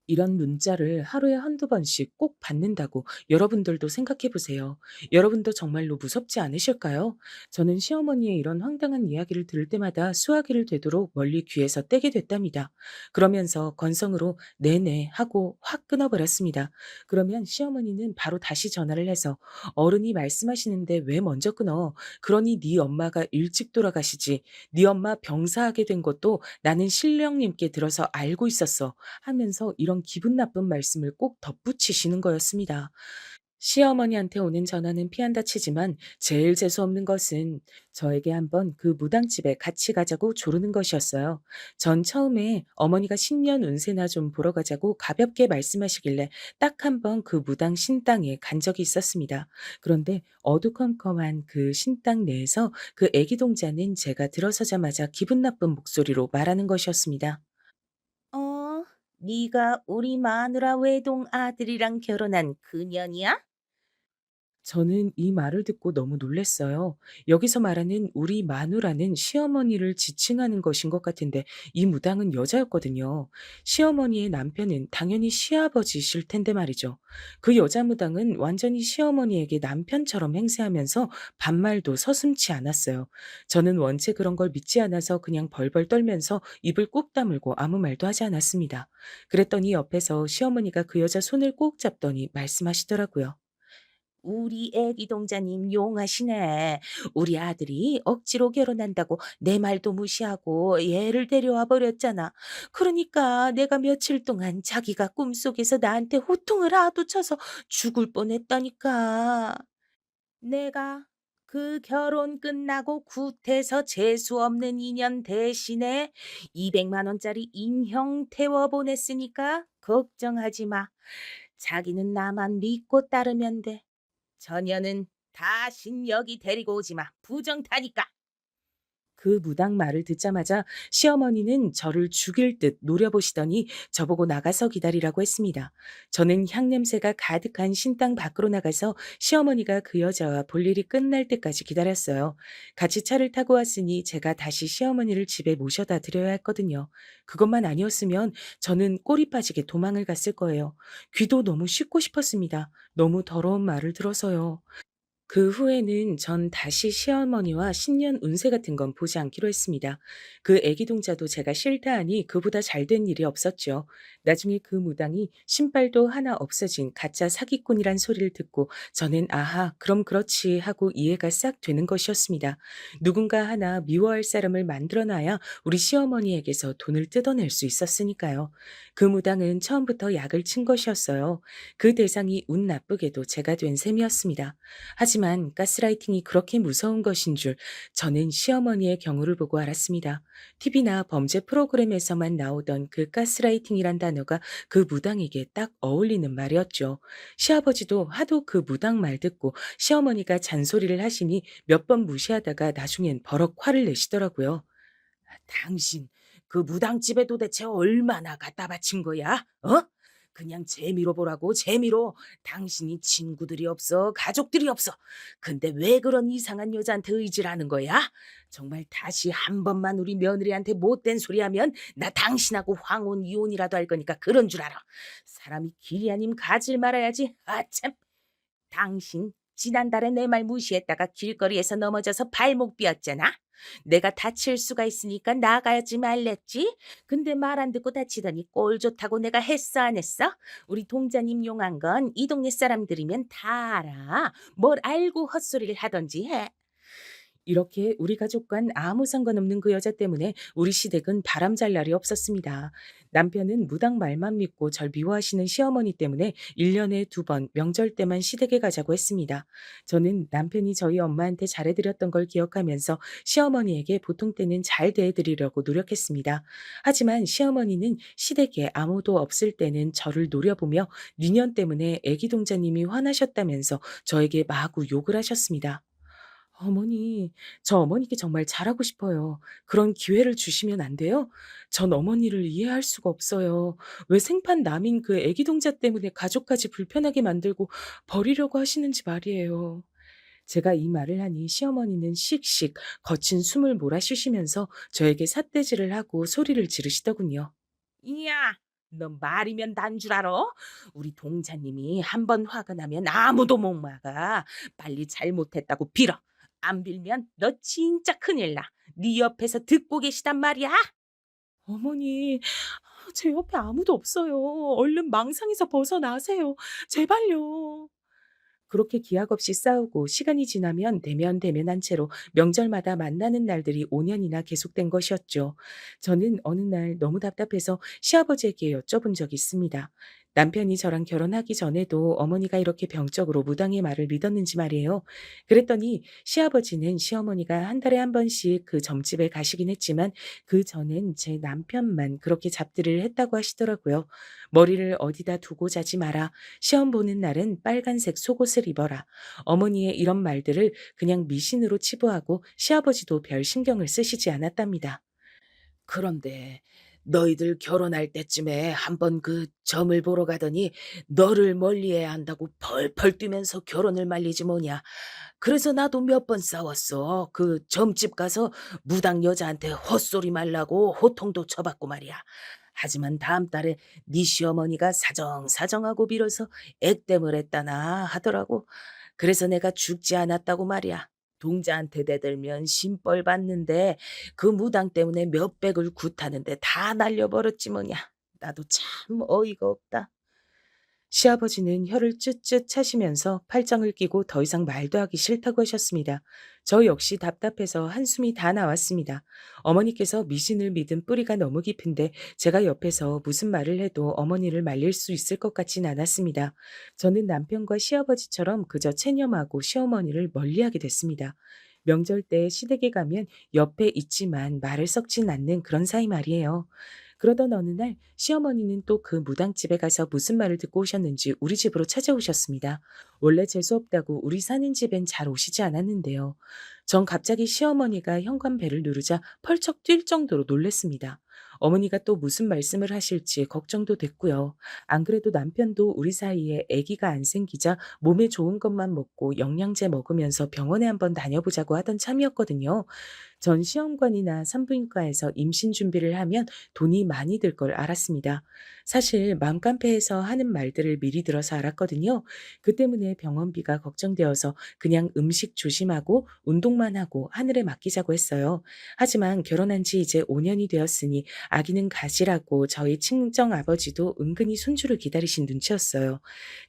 이런 문자를 하루에 한두 번씩 꼭 받는다고 여러분들도 생각해 보세요. 여러분도 정말로 무섭지 않으실까요? 저는 시어머니의 이런 황당한 이야기를 들을 때마다 수화기를 되도록 멀리 귀에서 떼게 됐답니다. 그러면서 건성으로 네네 하고 확 끊어버렸습니다. 그러면 시어머니는 바로 다시 전화를 해서 어른이 말씀하시는데 왜 먼저 끊어? 그러니 네 엄마가 일찍 돌아가시지. 네 엄마 병사하게 된 것도 나는 신령님께 들어서 알고 있었어. 하면서 이런 기분 나쁜 말씀을 꼭 덧붙이시는 거였습니다. 시어머니한테 오는 전화는 피한다 치지만 제일 재수없는 것은 저에게 한번 그 무당집에 같이 가자고 조르는 것이었어요. 전 처음에 어머니가 신년 운세나 좀 보러 가자고 가볍게 말씀하시길래 딱 한 번 그 무당 신당에 간 적이 있었습니다. 그런데 어두컴컴한 그 신당 내에서 그 애기 동자는 제가 들어서자마자 기분 나쁜 목소리로 말하는 것이었습니다. 네가 우리 마누라 외동 아들이랑 결혼한 그년이야? 저는 이 말을 듣고 너무 놀랐어요. 여기서 말하는 우리 마누라는 시어머니를 지칭하는 것인 것 같은데 이 무당은 여자였거든요. 시어머니의 남편은 당연히 시아버지실 텐데 말이죠. 그 여자 무당은 완전히 시어머니에게 남편처럼 행세하면서 반말도 서슴지 않았어요. 저는 원체 그런 걸 믿지 않아서 그냥 벌벌 떨면서 입을 꾹 다물고 아무 말도 하지 않았습니다. 그랬더니 옆에서 시어머니가 그 여자 손을 꼭 잡더니 말씀하시더라고요. 우리 애기 동자님 용하시네. 우리 아들이 억지로 결혼한다고 내 말도 무시하고 얘를 데려와 버렸잖아. 그러니까 내가 며칠 동안 자기가 꿈속에서 나한테 호통을 하도 쳐서 죽을 뻔했다니까. 내가 그 결혼 끝나고 굿해서 재수 없는 인연 대신에 200만 원짜리 인형 태워 보냈으니까 걱정하지 마. 자기는 나만 믿고 따르면 돼. 저녀는 다신 여기 데리고 오지 마. 부정타니까. 그 무당 말을 듣자마자 시어머니는 저를 죽일 듯 노려보시더니 저보고 나가서 기다리라고 했습니다. 저는 향냄새가 가득한 신당 밖으로 나가서 시어머니가 그 여자와 볼 일이 끝날 때까지 기다렸어요. 같이 차를 타고 왔으니 제가 다시 시어머니를 집에 모셔다 드려야 했거든요. 그것만 아니었으면 저는 꼬리 빠지게 도망을 갔을 거예요. 귀도 너무 씻고 싶었습니다. 너무 더러운 말을 들어서요. 그 후에는 전 다시 시어머니와 신년 운세 같은 건 보지 않기로 했습니다. 그 애기 동자도 제가 싫다 하니 그보다 잘 된 일이 없었죠. 나중에 그 무당이 신발도 하나 없어진 가짜 사기꾼이란 소리를 듣고 저는 아하, 그럼 그렇지 하고 이해가 싹 되는 것이었습니다. 누군가 하나 미워할 사람을 만들어놔야 우리 시어머니에게서 돈을 뜯어낼 수 있었으니까요. 그 무당은 처음부터 약을 친 것이었어요. 그 대상이 운 나쁘게도 제가 된 셈이었습니다. 하지만 가스라이팅이 그렇게 무서운 것인 줄 저는 시어머니의 경우를 보고 알았습니다. TV나 범죄 프로그램에서만 나오던 그 가스라이팅이란 단어가 그 무당에게 딱 어울리는 말이었죠. 시아버지도 하도 그 무당 말 듣고 시어머니가 잔소리를 하시니 몇 번 무시하다가 나중엔 버럭 화를 내시더라고요. 당신 그 무당집에 도대체 얼마나 갖다 바친 거야? 어? 그냥 재미로 보라고, 재미로. 당신이 친구들이 없어, 가족들이 없어. 근데 왜 그런 이상한 여자한테 의지를 하는 거야? 정말 다시 한 번만 우리 며느리한테 못된 소리 하면 나 당신하고 황혼 이혼이라도 할 거니까 그런 줄 알아. 사람이 길이 아님 가질 말아야지. 아 참. 당신 지난달에 내 말 무시했다가 길거리에서 넘어져서 발목 삐었잖아. 내가 다칠 수가 있으니까 나가지 말랬지. 근데 말 안 듣고 다치더니 꼴 좋다고 내가 했어 안 했어? 우리 동자님 용한 건 이 동네 사람들이면 다 알아. 뭘 알고 헛소리를 하던지 해. 이렇게 우리 가족과는 아무 상관없는 그 여자 때문에 우리 시댁은 바람잘 날이 없었습니다. 남편은 무당 말만 믿고 절 미워하시는 시어머니 때문에 1년에 2번 명절 때만 시댁에 가자고 했습니다. 저는 남편이 저희 엄마한테 잘해드렸던 걸 기억하면서 시어머니에게 보통 때는 잘 대해드리려고 노력했습니다. 하지만 시어머니는 시댁에 아무도 없을 때는 저를 노려보며 니년 때문에 애기 동자님이 화나셨다면서 저에게 마구 욕을 하셨습니다. 어머니, 저 어머니께 정말 잘하고 싶어요. 그런 기회를 주시면 안 돼요? 전 어머니를 이해할 수가 없어요. 왜 생판 남인 그 애기 동자 때문에 가족까지 불편하게 만들고 버리려고 하시는지 말이에요. 제가 이 말을 하니 시어머니는 씩씩 거친 숨을 몰아쉬시면서 저에게 삿대질을 하고 소리를 지르시더군요. 이야, 너 말이면 난 줄 알아? 우리 동자님이 한 번 화가 나면 아무도 못 막아. 빨리 잘못했다고 빌어. 안 빌면 너 진짜 큰일 나. 네 옆에서 듣고 계시단 말이야. 어머니, 제 옆에 아무도 없어요. 얼른 망상에서 벗어나세요. 제발요. 그렇게 기약 없이 싸우고 시간이 지나면 대면대면한 채로 명절마다 만나는 날들이 5년이나 계속된 것이었죠. 저는 어느 날 너무 답답해서 시아버지에게 여쭤본 적이 있습니다. 남편이 저랑 결혼하기 전에도 어머니가 이렇게 병적으로 무당의 말을 믿었는지 말이에요. 그랬더니 시아버지는 시어머니가 한 달에 한 번씩 그 점집에 가시긴 했지만 그 전엔 제 남편만 그렇게 잡들이를 했다고 하시더라고요. 머리를 어디다 두고 자지 마라. 시험 보는 날은 빨간색 속옷을 입어라. 어머니의 이런 말들을 그냥 미신으로 치부하고 시아버지도 별 신경을 쓰시지 않았답니다. 그런데 너희들 결혼할 때쯤에 한번 그 점을 보러 가더니 너를 멀리해야 한다고 펄펄 뛰면서 결혼을 말리지 뭐냐. 그래서 나도 몇 번 싸웠어. 그 점집 가서 무당 여자한테 헛소리 말라고 호통도 쳐받고 말이야. 하지만 다음 달에 네 시어머니가 사정사정하고 빌어서 액땜을 했다나 하더라고. 그래서 내가 죽지 않았다고 말이야. 동자한테 대들면 심벌 받는데 그 무당 때문에 몇백을 굿하는데 다 날려버렸지 뭐냐. 나도 참 어이가 없다. 시아버지는 혀를 쯧쯧 차시면서 팔짱을 끼고 더 이상 말도 하기 싫다고 하셨습니다. 저 역시 답답해서 한숨이 다 나왔습니다. 어머니께서 미신을 믿은 뿌리가 너무 깊은데 제가 옆에서 무슨 말을 해도 어머니를 말릴 수 있을 것 같진 않았습니다. 저는 남편과 시아버지처럼 그저 체념하고 시어머니를 멀리하게 됐습니다. 명절 때 시댁에 가면 옆에 있지만 말을 섞진 않는 그런 사이 말이에요. 그러던 어느 날 시어머니는 또 그 무당집에 가서 무슨 말을 듣고 오셨는지 우리 집으로 찾아오셨습니다. 원래 재수 없다고 우리 사는 집엔 잘 오시지 않았는데요. 전 갑자기 시어머니가 현관벨을 누르자 펄쩍 뛸 정도로 놀랬습니다. 어머니가 또 무슨 말씀을 하실지 걱정도 됐고요. 안 그래도 남편도 우리 사이에 아기가 안 생기자 몸에 좋은 것만 먹고 영양제 먹으면서 병원에 한번 다녀보자고 하던 참이었거든요. 전 시험관이나 산부인과에서 임신 준비를 하면 돈이 많이 들 걸 알았습니다. 사실 맘카페에서 하는 말들을 미리 들어서 알았거든요. 그 때문에 병원비가 걱정되어서 그냥 음식 조심하고 운동만 하고 하늘에 맡기자고 했어요. 하지만 결혼한 지 이제 5년이 되었으니 아기는 가지라고 저희 친정아버지도 은근히 손주를 기다리신 눈치였어요.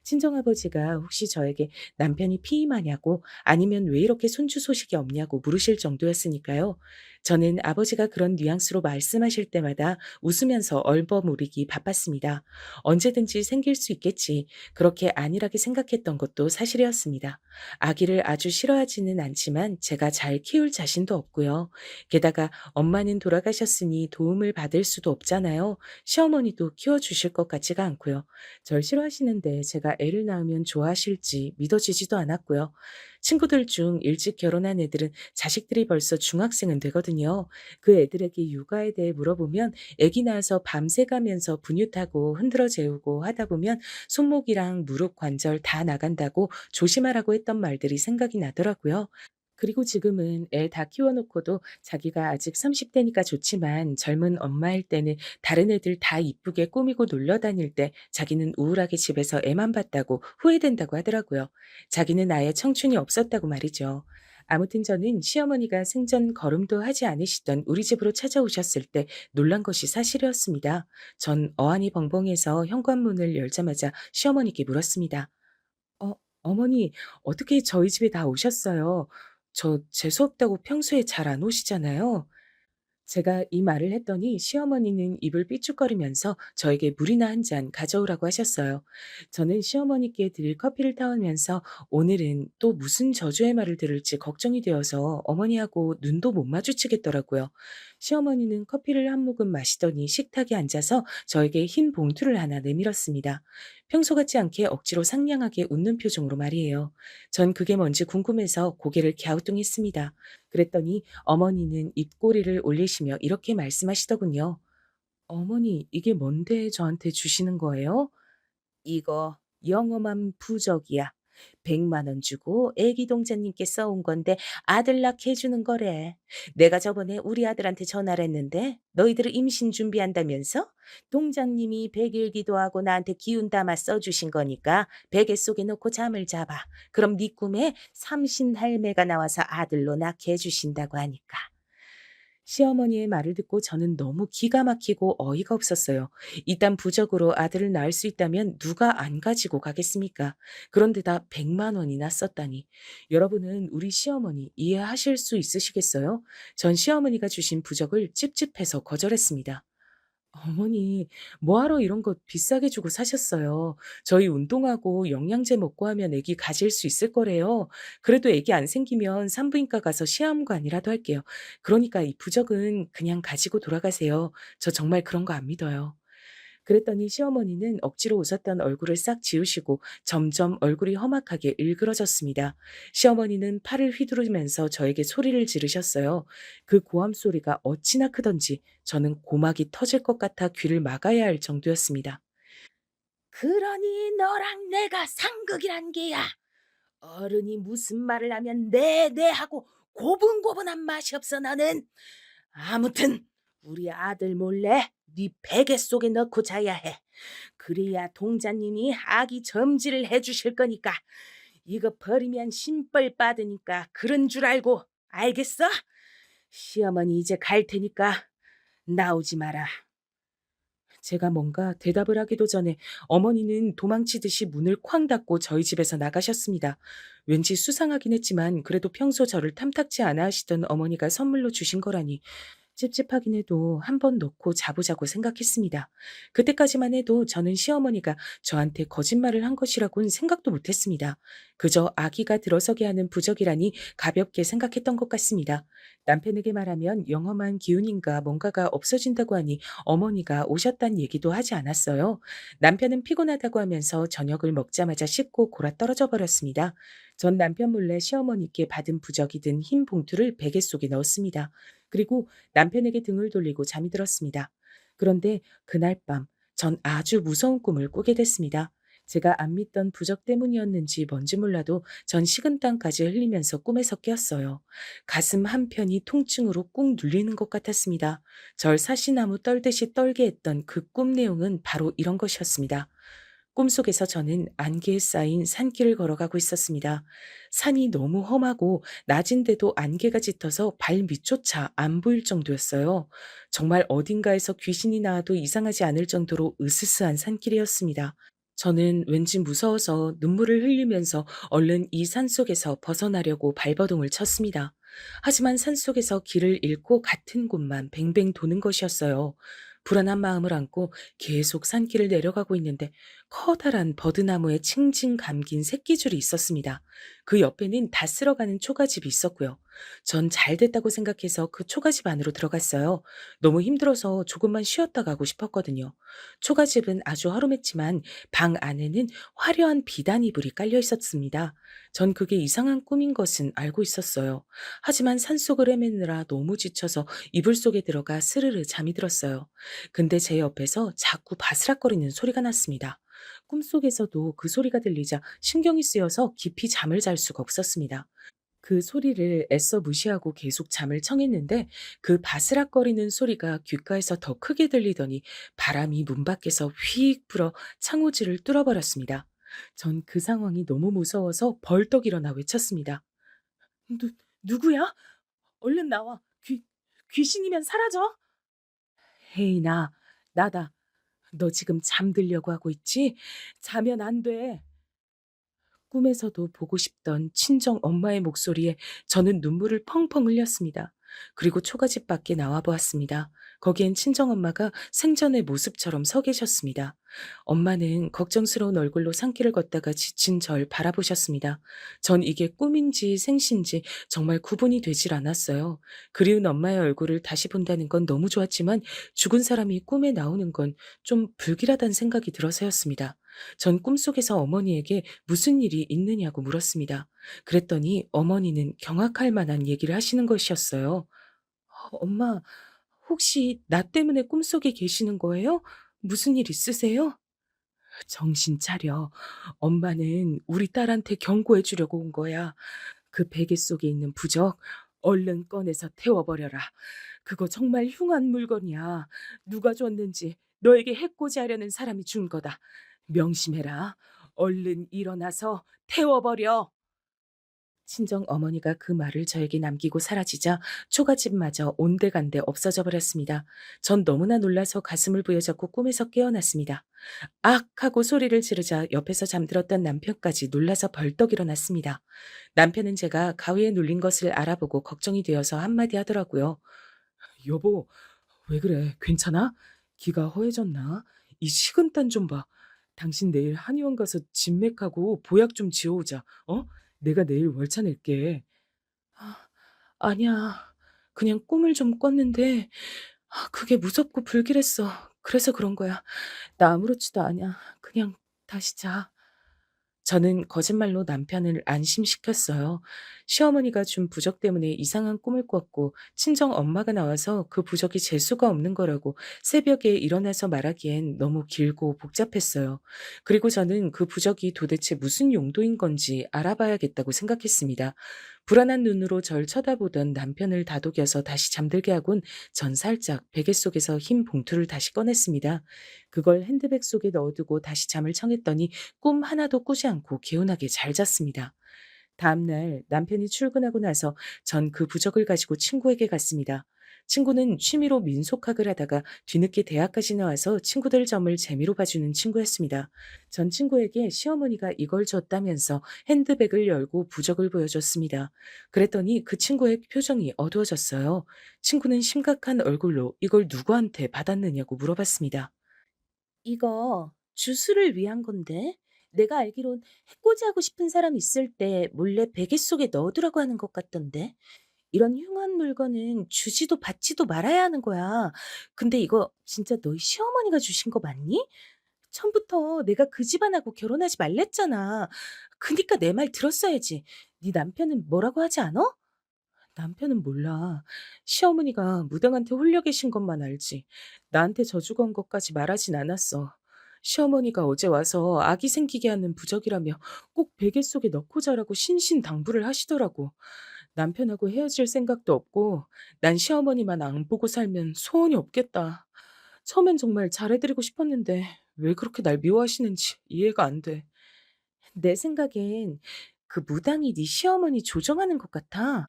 친정아버지가 혹시 저에게 남편이 피임하냐고 아니면 왜 이렇게 손주 소식이 없냐고 물으실 정도였으니까요. 저는 아버지가 그런 뉘앙스로 말씀하실 때마다 웃으면서 얼버무리기 바빴습니다. 언제든지 생길 수 있겠지. 그렇게 안일하게 생각했던 것도 사실이었습니다. 아기를 아주 싫어하지는 않지만 제가 잘 키울 자신도 없고요. 게다가 엄마는 돌아가셨으니 도움을 도움을 받을 수도 없잖아요. 시어머니도 키워주실 것 같지가 않고요. 절 싫어하시는데 제가 애를 낳으면 좋아하실지 믿어지지도 않았고요. 친구들 중 일찍 결혼한 애들은 자식들이 벌써 중학생은 되거든요. 그 애들에게 육아에 대해 물어보면 애기 낳아서 밤새 가면서 분유 타고 흔들어 재우고 하다 보면 손목이랑 무릎 관절 다 나간다고 조심하라고 했던 말들이 생각이 나더라고요. 그리고 지금은 애 다 키워놓고도 자기가 아직 30대니까 좋지만 젊은 엄마일 때는 다른 애들 다 이쁘게 꾸미고 놀러 다닐 때 자기는 우울하게 집에서 애만 봤다고 후회된다고 하더라고요. 자기는 아예 청춘이 없었다고 말이죠. 아무튼 저는 시어머니가 생전 걸음도 하지 않으시던 우리 집으로 찾아오셨을 때 놀란 것이 사실이었습니다. 전 어안이 벙벙해서 현관문을 열자마자 시어머니께 물었습니다. 어, 어머니, 어떻게 저희 집에 다 오셨어요? 저 재수없다고 평소에 잘 안 오시잖아요. 제가 이 말을 했더니 시어머니는 입을 삐죽거리면서 저에게 물이나 한 잔 가져오라고 하셨어요. 저는 시어머니께 드릴 커피를 타오면서 오늘은 또 무슨 저주의 말을 들을지 걱정이 되어서 어머니하고 눈도 못 마주치겠더라고요. 시어머니는 커피를 한 모금 마시더니 식탁에 앉아서 저에게 흰 봉투를 하나 내밀었습니다. 평소 같지 않게 억지로 상냥하게 웃는 표정으로 말이에요. 전 그게 뭔지 궁금해서 고개를 갸우뚱했습니다. 그랬더니 어머니는 입꼬리를 올리시며 이렇게 말씀하시더군요. 어머니, 이게 뭔데 저한테 주시는 거예요? 이거 영험한 부적이야. 100만 원 주고 애기 동자님께 써온 건데 아들 낳게 해주는 거래. 내가 저번에 우리 아들한테 전화를 했는데 너희들 임신 준비한다면서? 동장님이 백일 기도하고 나한테 기운 담아 써주신 거니까 베개 속에 넣고 잠을 잡아. 그럼 네 꿈에 삼신 할매가 나와서 아들로 낳게 해주신다고 하니까. 시어머니의 말을 듣고 저는 너무 기가 막히고 어이가 없었어요. 이딴 부적으로 아들을 낳을 수 있다면 누가 안 가지고 가겠습니까? 그런데다 100만 원이나 썼다니. 여러분은 우리 시어머니 이해하실 수 있으시겠어요? 전 시어머니가 주신 부적을 찝찝해서 거절했습니다. 어머니, 뭐하러 이런 거 비싸게 주고 사셨어요? 저희 운동하고 영양제 먹고 하면 애기 가질 수 있을 거래요. 그래도 애기 안 생기면 산부인과 가서 시험관이라도 할게요. 그러니까 이 부적은 그냥 가지고 돌아가세요. 저 정말 그런 거 안 믿어요. 그랬더니 시어머니는 억지로 웃었던 얼굴을 싹 지우시고 점점 얼굴이 험악하게 일그러졌습니다. 시어머니는 팔을 휘두르면서 저에게 소리를 지르셨어요. 그 고함 소리가 어찌나 크던지 저는 고막이 터질 것 같아 귀를 막아야 할 정도였습니다. 그러니 너랑 내가 상극이란 게야. 어른이 무슨 말을 하면 네 하고 고분고분한 맛이 없어 너는. 아무튼 우리 아들 몰래 네 베개 속에 넣고 자야 해. 그래야 동자님이 아기 점지를 해주실 거니까. 이거 버리면 신벌 받으니까 그런 줄 알고 알겠어? 시어머니 이제 갈 테니까 나오지 마라. 제가 뭔가 대답을 하기도 전에 어머니는 도망치듯이 문을 쾅 닫고 저희 집에서 나가셨습니다. 왠지 수상하긴 했지만 그래도 평소 저를 탐탁치 않아 하시던 어머니가 선물로 주신 거라니 찝찝하긴 해도 한 번 놓고 자보자고 생각했습니다. 그때까지만 해도 저는 시어머니가 저한테 거짓말을 한 것이라고는 생각도 못했습니다. 그저 아기가 들어서게 하는 부적이라니 가볍게 생각했던 것 같습니다. 남편에게 말하면 영험한 기운인가 뭔가가 없어진다고 하니 어머니가 오셨단 얘기도 하지 않았어요. 남편은 피곤하다고 하면서 저녁을 먹자마자 씻고 골아 떨어져 버렸습니다. 전 남편 몰래 시어머니께 받은 부적이 든 흰 봉투를 베개 속에 넣었습니다. 그리고 남편에게 등을 돌리고 잠이 들었습니다. 그런데 그날 밤, 전 아주 무서운 꿈을 꾸게 됐습니다. 제가 안 믿던 부적 때문이었는지 뭔지 몰라도 전 식은땀까지 흘리면서 꿈에서 깨었어요. 가슴 한편이 통증으로 꾹 눌리는 것 같았습니다. 절 사시나무 떨듯이 떨게 했던 그 꿈 내용은 바로 이런 것이었습니다. 꿈속에서 저는 안개에 쌓인 산길을 걸어가고 있었습니다. 산이 너무 험하고 낮인데도 안개가 짙어서 발 밑조차 안 보일 정도였어요. 정말 어딘가에서 귀신이 나와도 이상하지 않을 정도로 으스스한 산길이었습니다. 저는 왠지 무서워서 눈물을 흘리면서 얼른 이 산속에서 벗어나려고 발버둥을 쳤습니다. 하지만 산속에서 길을 잃고 같은 곳만 뱅뱅 도는 것이었어요. 불안한 마음을 안고 계속 산길을 내려가고 있는데 커다란 버드나무에 칭칭 감긴 새끼줄이 있었습니다. 그 옆에는 다 쓸어가는 초가집이 있었고요. 전 잘 됐다고 생각해서 그 초가집 안으로 들어갔어요. 너무 힘들어서 조금만 쉬었다 가고 싶었거든요. 초가집은 아주 허름했지만 방 안에는 화려한 비단 이불이 깔려 있었습니다. 전 그게 이상한 꿈인 것은 알고 있었어요. 하지만 산속을 헤매느라 너무 지쳐서 이불 속에 들어가 스르르 잠이 들었어요. 근데 제 옆에서 자꾸 바스락거리는 소리가 났습니다. 꿈속에서도 그 소리가 들리자 신경이 쓰여서 깊이 잠을 잘 수가 없었습니다. 그 소리를 애써 무시하고 계속 잠을 청했는데 그 바스락거리는 소리가 귓가에서 더 크게 들리더니 바람이 문 밖에서 휙 불어 창호지를 뚫어버렸습니다. 전 그 상황이 너무 무서워서 벌떡 일어나 외쳤습니다. 누구야? 얼른 나와. 귀신이면 사라져. 혜인아, 나다. 너 지금 잠들려고 하고 있지? 자면 안 돼. 꿈에서도 보고 싶던 친정 엄마의 목소리에 저는 눈물을 펑펑 흘렸습니다. 그리고 초가집 밖에 나와 보았습니다. 거기엔 친정 엄마가 생전의 모습처럼 서 계셨습니다. 엄마는 걱정스러운 얼굴로 산길을 걷다가 지친 절 바라보셨습니다. 전 이게 꿈인지 생신지 정말 구분이 되질 않았어요. 그리운 엄마의 얼굴을 다시 본다는 건 너무 좋았지만 죽은 사람이 꿈에 나오는 건 좀 불길하다는 생각이 들어서였습니다. 전 꿈속에서 어머니에게 무슨 일이 있느냐고 물었습니다. 그랬더니 어머니는 경악할 만한 얘기를 하시는 것이었어요. 엄마, 혹시 나 때문에 꿈속에 계시는 거예요? 무슨 일 있으세요? 정신 차려. 엄마는 우리 딸한테 경고해 주려고 온 거야. 그 베개 속에 있는 부적, 얼른 꺼내서 태워버려라. 그거 정말 흉한 물건이야. 누가 줬는지 너에게 해코지 하려는 사람이 준 거다. 명심해라. 얼른 일어나서 태워버려. 친정 어머니가 그 말을 저에게 남기고 사라지자 초가집마저 온데간데 없어져 버렸습니다. 전 너무나 놀라서 가슴을 부여잡고 꿈에서 깨어났습니다. 악! 하고 소리를 지르자 옆에서 잠들었던 남편까지 놀라서 벌떡 일어났습니다. 남편은 제가 가위에 눌린 것을 알아보고 걱정이 되어서 한마디 하더라고요. 여보, 왜 그래? 괜찮아? 귀가 허해졌나? 이 식은땀 좀 봐. 당신 내일 한의원 가서 진맥하고 보약 좀 지어오자. 어? 내가 내일 월차 낼게. 아, 아니야. 그냥 꿈을 좀 꿨는데 그게 무섭고 불길했어. 그래서 그런 거야. 나 아무렇지도 않아. 그냥 다시 자. 저는 거짓말로 남편을 안심시켰어요. 시어머니가 준 부적 때문에 이상한 꿈을 꿨고 친정 엄마가 나와서 그 부적이 재수가 없는 거라고 새벽에 일어나서 말하기엔 너무 길고 복잡했어요. 그리고 저는 그 부적이 도대체 무슨 용도인 건지 알아봐야겠다고 생각했습니다. 불안한 눈으로 절 쳐다보던 남편을 다독여서 다시 잠들게 하곤 전 살짝 베개 속에서 흰 봉투를 다시 꺼냈습니다. 그걸 핸드백 속에 넣어두고 다시 잠을 청했더니 꿈 하나도 꾸지 않고 개운하게 잘 잤습니다. 다음날 남편이 출근하고 나서 전 그 부적을 가지고 친구에게 갔습니다. 친구는 취미로 민속학을 하다가 뒤늦게 대학까지 나와서 친구들 점을 재미로 봐주는 친구였습니다. 전 친구에게 시어머니가 이걸 줬다면서 핸드백을 열고 부적을 보여줬습니다. 그랬더니 그 친구의 표정이 어두워졌어요. 친구는 심각한 얼굴로 이걸 누구한테 받았느냐고 물어봤습니다. 이거 주수를 위한 건데 내가 알기론 해코지하고 싶은 사람 있을 때 몰래 베개 속에 넣어두라고 하는 것 같던데 이런 흉한 물건은 주지도 받지도 말아야 하는 거야. 근데 이거 진짜 너희 시어머니가 주신 거 맞니? 처음부터 내가 그 집안하고 결혼하지 말랬잖아. 그니까 내 말 들었어야지. 네 남편은 뭐라고 하지 않아? 남편은 몰라. 시어머니가 무당한테 홀려 계신 것만 알지. 나한테 저주 건 것까지 말하진 않았어. 시어머니가 어제 와서 아기 생기게 하는 부적이라며 꼭 베개 속에 넣고 자라고 신신당부를 하시더라고. 남편하고 헤어질 생각도 없고 난 시어머니만 안 보고 살면 소원이 없겠다. 처음엔 정말 잘해드리고 싶었는데 왜 그렇게 날 미워하시는지 이해가 안 돼. 내 생각엔 그 무당이 네 시어머니 조정하는 것 같아.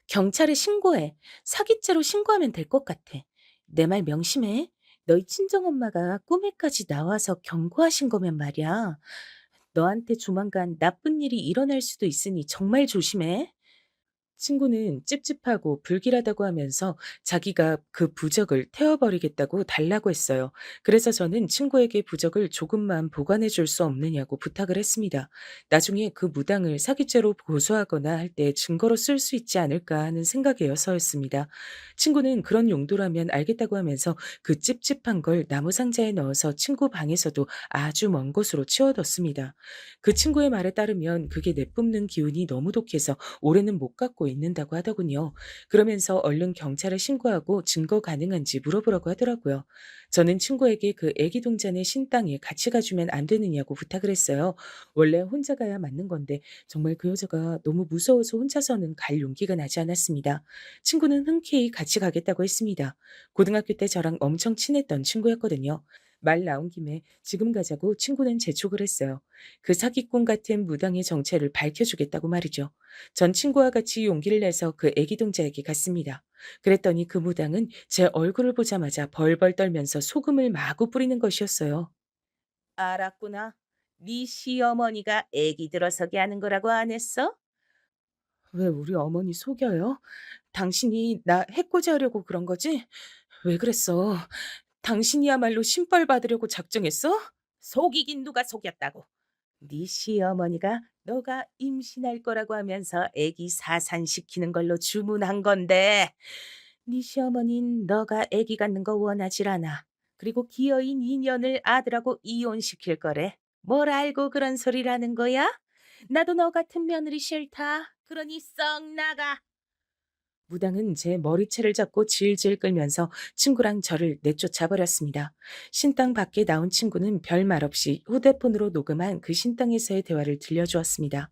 경찰에 신고해. 사기죄로 신고하면 될 것 같아. 내 말 명심해. 너희 친정엄마가 꿈에까지 나와서 경고하신 거면 말이야. 너한테 조만간 나쁜 일이 일어날 수도 있으니 정말 조심해. 친구는 찝찝하고 불길하다고 하면서 자기가 그 부적을 태워버리겠다고 달라고 했어요. 그래서 저는 친구에게 부적을 조금만 보관해 줄 수 없느냐고 부탁을 했습니다. 나중에 그 무당을 사기죄로 고소하거나 할 때 증거로 쓸 수 있지 않을까 하는 생각이어서였습니다. 친구는 그런 용도라면 알겠다고 하면서 그 찝찝한 걸 나무 상자에 넣어서 친구 방에서도 아주 먼 곳으로 치워뒀습니다. 그 친구의 말에 따르면 그게 내뿜는 기운이 너무 독해서 올해는 못 갖고 있는다고 하더군요. 그러면서 얼른 경찰에 신고하고 증거 가능한지 물어보라고 하더라고요. 저는 친구에게 그 애기 동전의 신당에 같이 가주면 안 되느냐고 부탁을 했어요. 원래 혼자 가야 맞는 건데 정말 그 여자가 너무 무서워서 혼자서는 갈 용기가 나지 않았습니다. 친구는 흔쾌히 같이 가겠다고 했습니다. 고등학교 때 저랑 엄청 친했던 친구였거든요. 말 나온 김에 지금 가자고 친구는 재촉을 했어요. 그 사기꾼 같은 무당의 정체를 밝혀주겠다고 말이죠. 전 친구와 같이 용기를 내서 그 애기 동자에게 갔습니다. 그랬더니 그 무당은 제 얼굴을 보자마자 벌벌 떨면서 소금을 마구 뿌리는 것이었어요. 알았구나. 네 시어머니가 애기 들어서게 하는 거라고 안 했어? 왜 우리 어머니 속여요? 당신이 나 해코지하려고 그런 거지? 왜 그랬어? 당신이야말로 신벌 받으려고 작정했어? 속이긴 누가 속였다고. 네 시어머니가 너가 임신할 거라고 하면서 애기 사산시키는 걸로 주문한 건데 네 시어머니는 너가 애기 갖는 거 원하질 않아. 그리고 기어인 인연을 아들하고 이혼시킬 거래. 뭘 알고 그런 소리라는 거야? 나도 너 같은 며느리 싫다. 그러니 썩 나가. 무당은 제 머리채를 잡고 질질 끌면서 친구랑 저를 내쫓아 버렸습니다. 신당 밖에 나온 친구는 별말 없이 휴대폰으로 녹음한 그 신당에서의 대화를 들려주었습니다.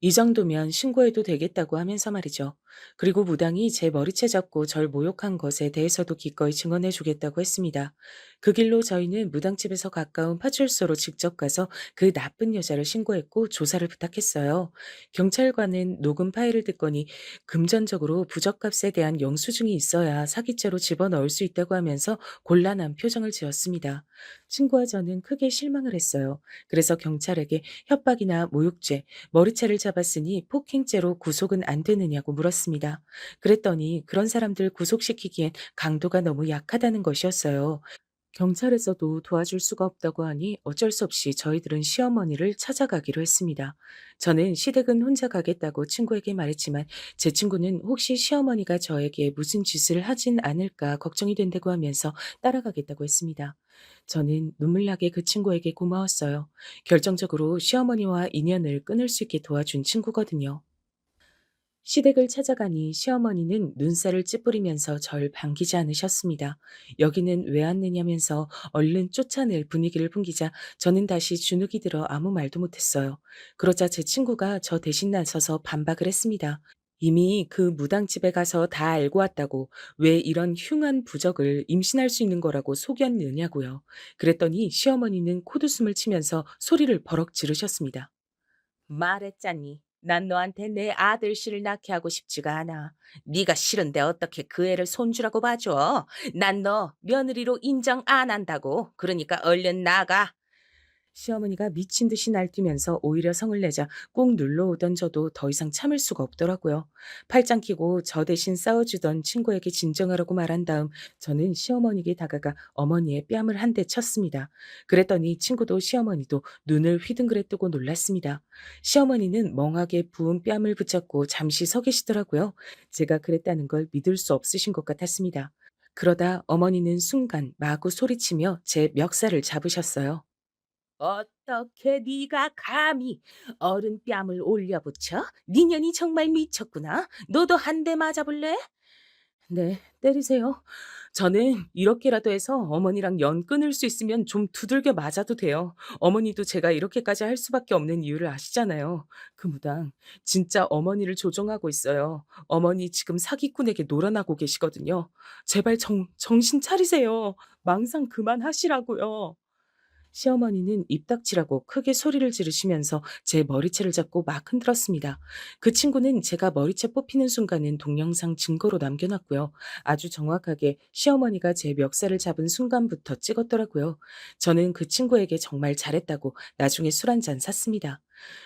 이 정도면 신고해도 되겠다고 하면서 말이죠. 그리고 무당이 제 머리채 잡고 절 모욕한 것에 대해서도 기꺼이 증언해 주겠다고 했습니다. 그 길로 저희는 무당집에서 가까운 파출소로 직접 가서 그 나쁜 여자를 신고했고 조사를 부탁했어요. 경찰관은 녹음 파일을 듣거니 금전적으로 부적값에 대한 영수증이 있어야 사기죄로 집어넣을 수 있다고 하면서 곤란한 표정을 지었습니다. 친구와 저는 크게 실망을 했어요. 그래서 경찰에게 협박이나 모욕죄, 머리채를 잡았으니 폭행죄로 구속은 안 되느냐고 물었습니다. 그랬더니 그런 사람들 구속시키기엔 강도가 너무 약하다는 것이었어요. 경찰에서도 도와줄 수가 없다고 하니 어쩔 수 없이 저희들은 시어머니를 찾아가기로 했습니다. 저는 시댁은 혼자 가겠다고 친구에게 말했지만 제 친구는 혹시 시어머니가 저에게 무슨 짓을 하진 않을까 걱정이 된다고 하면서 따라가겠다고 했습니다. 저는 눈물나게 그 친구에게 고마웠어요. 결정적으로 시어머니와 인연을 끊을 수 있게 도와준 친구거든요. 시댁을 찾아가니 시어머니는 눈살을 찌푸리면서 절 반기지 않으셨습니다. 여기는 왜 왔느냐면서 얼른 쫓아낼 분위기를 풍기자 저는 다시 주눅이 들어 아무 말도 못했어요. 그러자 제 친구가 저 대신 나서서 반박을 했습니다. 이미 그 무당집에 가서 다 알고 왔다고 왜 이런 흉한 부적을 임신할 수 있는 거라고 속였느냐고요. 그랬더니 시어머니는 코웃음을 치면서 소리를 버럭 지르셨습니다. 말했잖니. 난 너한테 내 아들씨를 낳게 하고 싶지가 않아. 네가 싫은데 어떻게 그 애를 손주라고 봐줘? 난 너 며느리로 인정 안 한다고. 그러니까 얼른 나가. 시어머니가 미친 듯이 날뛰면서 오히려 성을 내자 꾹 눌러오던 저도 더 이상 참을 수가 없더라고요. 팔짱 끼고 저 대신 싸워주던 친구에게 진정하라고 말한 다음 저는 시어머니에게 다가가 어머니의 뺨을 한 대 쳤습니다. 그랬더니 친구도 시어머니도 눈을 휘둥그레 뜨고 놀랐습니다. 시어머니는 멍하게 부은 뺨을 붙잡고 잠시 서 계시더라고요. 제가 그랬다는 걸 믿을 수 없으신 것 같았습니다. 그러다 어머니는 순간 마구 소리치며 제 멱살을 잡으셨어요. 어떻게 네가 감히 어른 뺨을 올려붙여? 네 년이 정말 미쳤구나. 너도 한 대 맞아볼래? 네, 때리세요. 저는 이렇게라도 해서 어머니랑 연 끊을 수 있으면 좀 두들겨 맞아도 돼요. 어머니도 제가 이렇게까지 할 수밖에 없는 이유를 아시잖아요. 그 무당, 진짜 어머니를 조종하고 있어요. 어머니 지금 사기꾼에게 놀아나고 계시거든요. 제발 정신 차리세요. 망상 그만하시라고요. 시어머니는 입 닥치라고 크게 소리를 지르시면서 제 머리채를 잡고 막 흔들었습니다. 그 친구는 제가 머리채 뽑히는 순간은 동영상 증거로 남겨놨고요. 아주 정확하게 시어머니가 제 멱살을 잡은 순간부터 찍었더라고요. 저는 그 친구에게 정말 잘했다고 나중에 술 한 잔 샀습니다.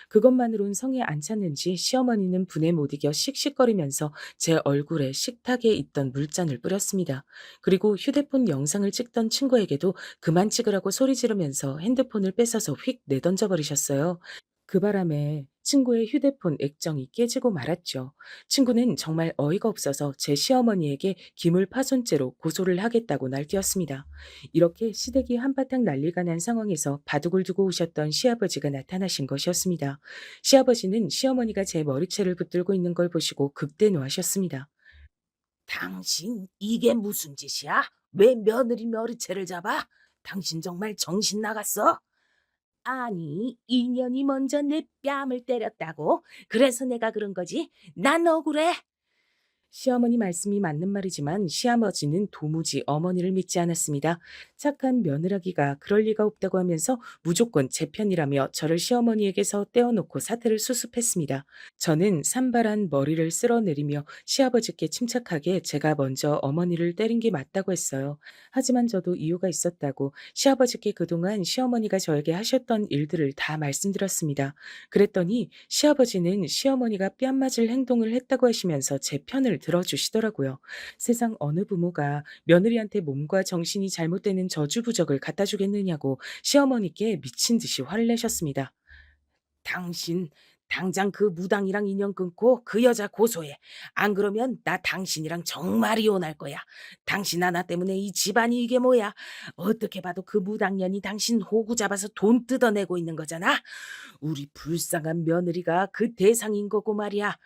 그것만으론 성에 안 찼는지 시어머니는 분에 못 이겨 씩씩거리면서 제 얼굴에 식탁에 있던 물잔을 뿌렸습니다. 그리고 휴대폰 영상을 찍던 친구에게도 그만 찍으라고 소리 지르면서 핸드폰을 뺏어서 휙 내던져 버리셨어요. 그 바람에 친구의 휴대폰 액정이 깨지고 말았죠. 친구는 정말 어이가 없어서 제 시어머니에게 기물파손죄로 고소를 하겠다고 날뛰었습니다. 이렇게 시댁이 한바탕 난리가 난 상황에서 바둑을 두고 오셨던 시아버지가 나타나신 것이었습니다. 시아버지는 시어머니가 제 머리채를 붙들고 있는 걸 보시고 극대노하셨습니다. 당신 이게 무슨 짓이야? 왜 며느리 머리채를 잡아? 당신 정말 정신 나갔어? 아니, 인연이 먼저 내 뺨을 때렸다고? 그래서 내가 그런 거지? 난 억울해. 시어머니 말씀이 맞는 말이지만 시아버지는 도무지 어머니를 믿지 않았습니다. 착한 며느라기가 그럴 리가 없다고 하면서 무조건 제 편이라며 저를 시어머니에게서 떼어놓고 사태를 수습했습니다. 저는 산발한 머리를 쓸어내리며 시아버지께 침착하게 제가 먼저 어머니를 때린 게 맞다고 했어요. 하지만 저도 이유가 있었다고 시아버지께 그동안 시어머니가 저에게 하셨던 일들을 다 말씀드렸습니다. 그랬더니 시아버지는 시어머니가 뺨 맞을 행동을 했다고 하시면서 제 편을 들어주시더라고요. 세상 어느 부모가 며느리한테 몸과 정신이 잘못되는 저주부적을 갖다 주겠느냐고 시어머니께 미친 듯이 화를 내셨습니다. 당신 당장 그 무당이랑 인연 끊고 그 여자 고소해. 안 그러면 나 당신이랑 정말 이혼할 거야. 당신 하나 때문에 이 집안이 이게 뭐야? 어떻게 봐도 그 무당년이 당신 호구 잡아서 돈 뜯어내고 있는 거잖아. 우리 불쌍한 며느리가 그 대상인 거고 말이야.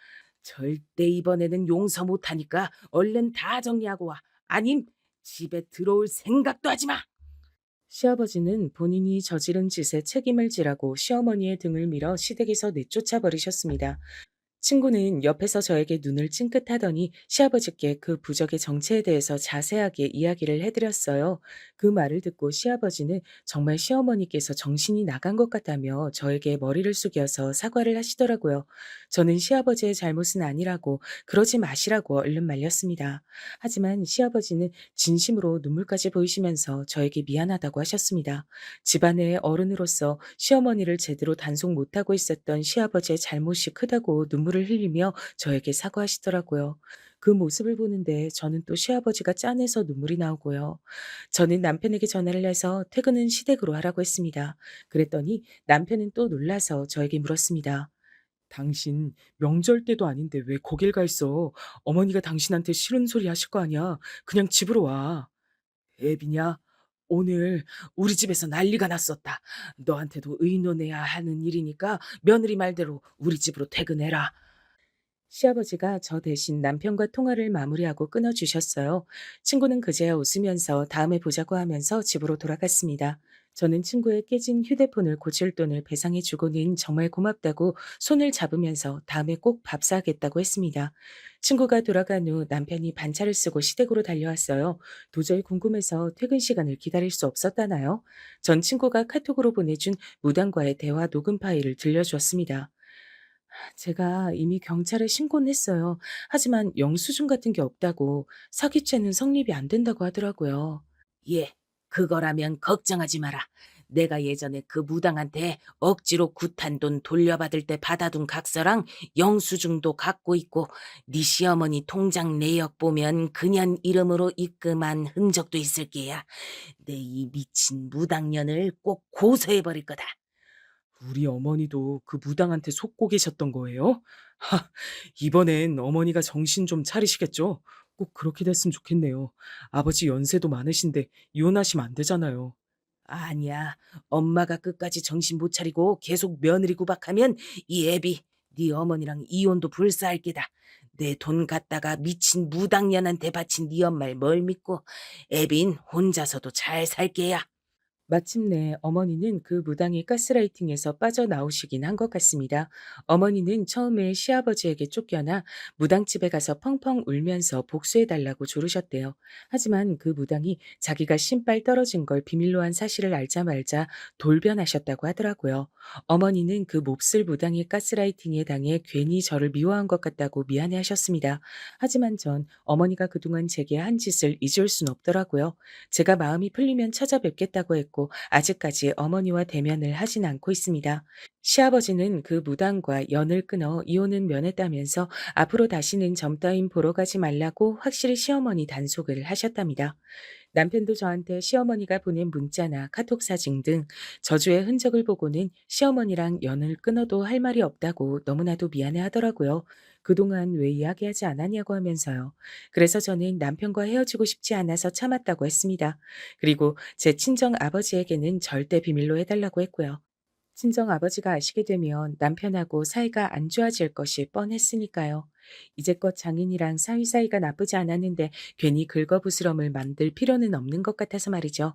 절대 이번에는 용서 못하니까 얼른 다 정리하고 와. 아님 집에 들어올 생각도 하지 마. 시아버지는 본인이 저지른 짓에 책임을 지라고 시어머니의 등을 밀어 시댁에서 내쫓아 버리셨습니다. 친구는 옆에서 저에게 눈을 찡긋하더니 시아버지께 그 부적의 정체에 대해서 자세하게 이야기를 해드렸어요. 그 말을 듣고 시아버지는 정말 시어머니께서 정신이 나간 것 같다며 저에게 머리를 숙여서 사과를 하시더라고요. 저는 시아버지의 잘못은 아니라고 그러지 마시라고 얼른 말렸습니다. 하지만 시아버지는 진심으로 눈물까지 보이시면서 저에게 미안하다고 하셨습니다. 집안의 어른으로서 시어머니를 제대로 단속 못하고 있었던 시아버지의 잘못이 크다고 눈물을 흘리며 저에게 사과하시더라고요. 그 모습을 보는데 저는 또 시아버지가 짠해서 눈물이 나오고요. 저는 남편에게 전화를 해서 퇴근은 시댁으로 하라고 했습니다. 그랬더니 남편은 또 놀라서 저에게 물었습니다. 당신 명절 때도 아닌데 왜 거길 가 있어? 어머니가 당신한테 싫은 소리 하실 거 아니야. 그냥 집으로 와. 애비냐? 오늘 우리 집에서 난리가 났었다. 너한테도 의논해야 하는 일이니까 며느리 말대로 우리 집으로 퇴근해라. 시아버지가 저 대신 남편과 통화를 마무리하고 끊어주셨어요. 친구는 그제야 웃으면서 다음에 보자고 하면서 집으로 돌아갔습니다. 저는 친구의 깨진 휴대폰을 고칠 돈을 배상해주고는 정말 고맙다고 손을 잡으면서 다음에 꼭 밥 사겠다고 했습니다. 친구가 돌아간 후 남편이 반차를 쓰고 시댁으로 달려왔어요. 도저히 궁금해서 퇴근 시간을 기다릴 수 없었다나요? 전 친구가 카톡으로 보내준 무당과의 대화 녹음 파일을 들려주었습니다. 제가 이미 경찰에 신고는 했어요. 하지만 영수증 같은 게 없다고 사기죄는 성립이 안 된다고 하더라고요. 예, 그거라면 걱정하지 마라. 내가 예전에 그 무당한테 억지로 굿한 돈 돌려받을 때 받아둔 각서랑 영수증도 갖고 있고 네 시어머니 통장 내역 보면 그년 이름으로 입금한 흔적도 있을 게야. 내 이 미친 무당년을 꼭 고소해버릴 거다. 우리 어머니도 그 무당한테 속고 계셨던 거예요? 하, 이번엔 어머니가 정신 좀 차리시겠죠? 꼭 그렇게 됐으면 좋겠네요. 아버지 연세도 많으신데 이혼하시면 안 되잖아요. 아니야. 엄마가 끝까지 정신 못 차리고 계속 며느리 구박하면 이 애비 네 어머니랑 이혼도 불사할 게다. 내 돈 갖다가 미친 무당년한테 바친 네 엄마를 뭘 믿고 애빈 혼자서도 잘 살 게야. 마침내 어머니는 그 무당의 가스라이팅에서 빠져나오시긴 한 것 같습니다. 어머니는 처음에 시아버지에게 쫓겨나 무당집에 가서 펑펑 울면서 복수해달라고 조르셨대요. 하지만 그 무당이 자기가 신발 떨어진 걸 비밀로 한 사실을 알자말자 돌변하셨다고 하더라고요. 어머니는 그 몹쓸 무당의 가스라이팅에 당해 괜히 저를 미워한 것 같다고 미안해하셨습니다. 하지만 전 어머니가 그동안 제게 한 짓을 잊을 순 없더라고요. 제가 마음이 풀리면 찾아뵙겠다고 했고 없다고 아직까지 어머니와 대면을 하진 않고 있습니다. 시아버지는 그 무당과 연을 끊어 이혼은 면했다면서 앞으로 다시는 점 따윈 보러 가지 말라고 확실히 시어머니 단속을 하셨답니다. 남편도 저한테 시어머니가 보낸 문자나 카톡 사진 등 저주의 흔적을 보고는 시어머니랑 연을 끊어도 할 말이 없다고 너무나도 미안해 하더라고요. 그동안 왜 이야기하지 않았냐고 하면서요. 그래서 저는 남편과 헤어지고 싶지 않아서 참았다고 했습니다. 그리고 제 친정 아버지에게는 절대 비밀로 해달라고 했고요. 친정 아버지가 아시게 되면 남편하고 사이가 안 좋아질 것이 뻔했으니까요. 이제껏 장인이랑 사이가 나쁘지 않았는데 괜히 긁어부스럼을 만들 필요는 없는 것 같아서 말이죠.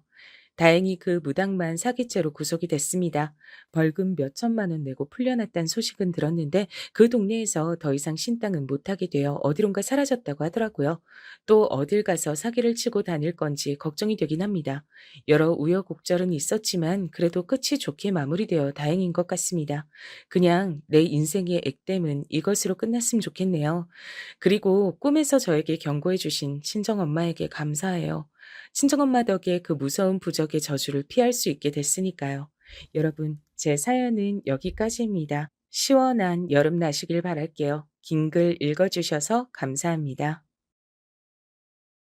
다행히 그 무당만 사기죄로 구속이 됐습니다. 벌금 몇 천만 원 내고 풀려났다는 소식은 들었는데 그 동네에서 더 이상 신당은 못하게 되어 어디론가 사라졌다고 하더라고요. 또 어딜 가서 사기를 치고 다닐 건지 걱정이 되긴 합니다. 여러 우여곡절은 있었지만 그래도 끝이 좋게 마무리되어 다행인 것 같습니다. 그냥 내 인생의 액땜은 이것으로 끝났으면 좋겠네요. 그리고 꿈에서 저에게 경고해 주신 친정엄마에게 감사해요. 친정엄마 덕에 그 무서운 부적의 저주를 피할 수 있게 됐으니까요. 여러분, 제 사연은 여기까지입니다. 시원한 여름 나시길 바랄게요. 긴 글 읽어주셔서 감사합니다.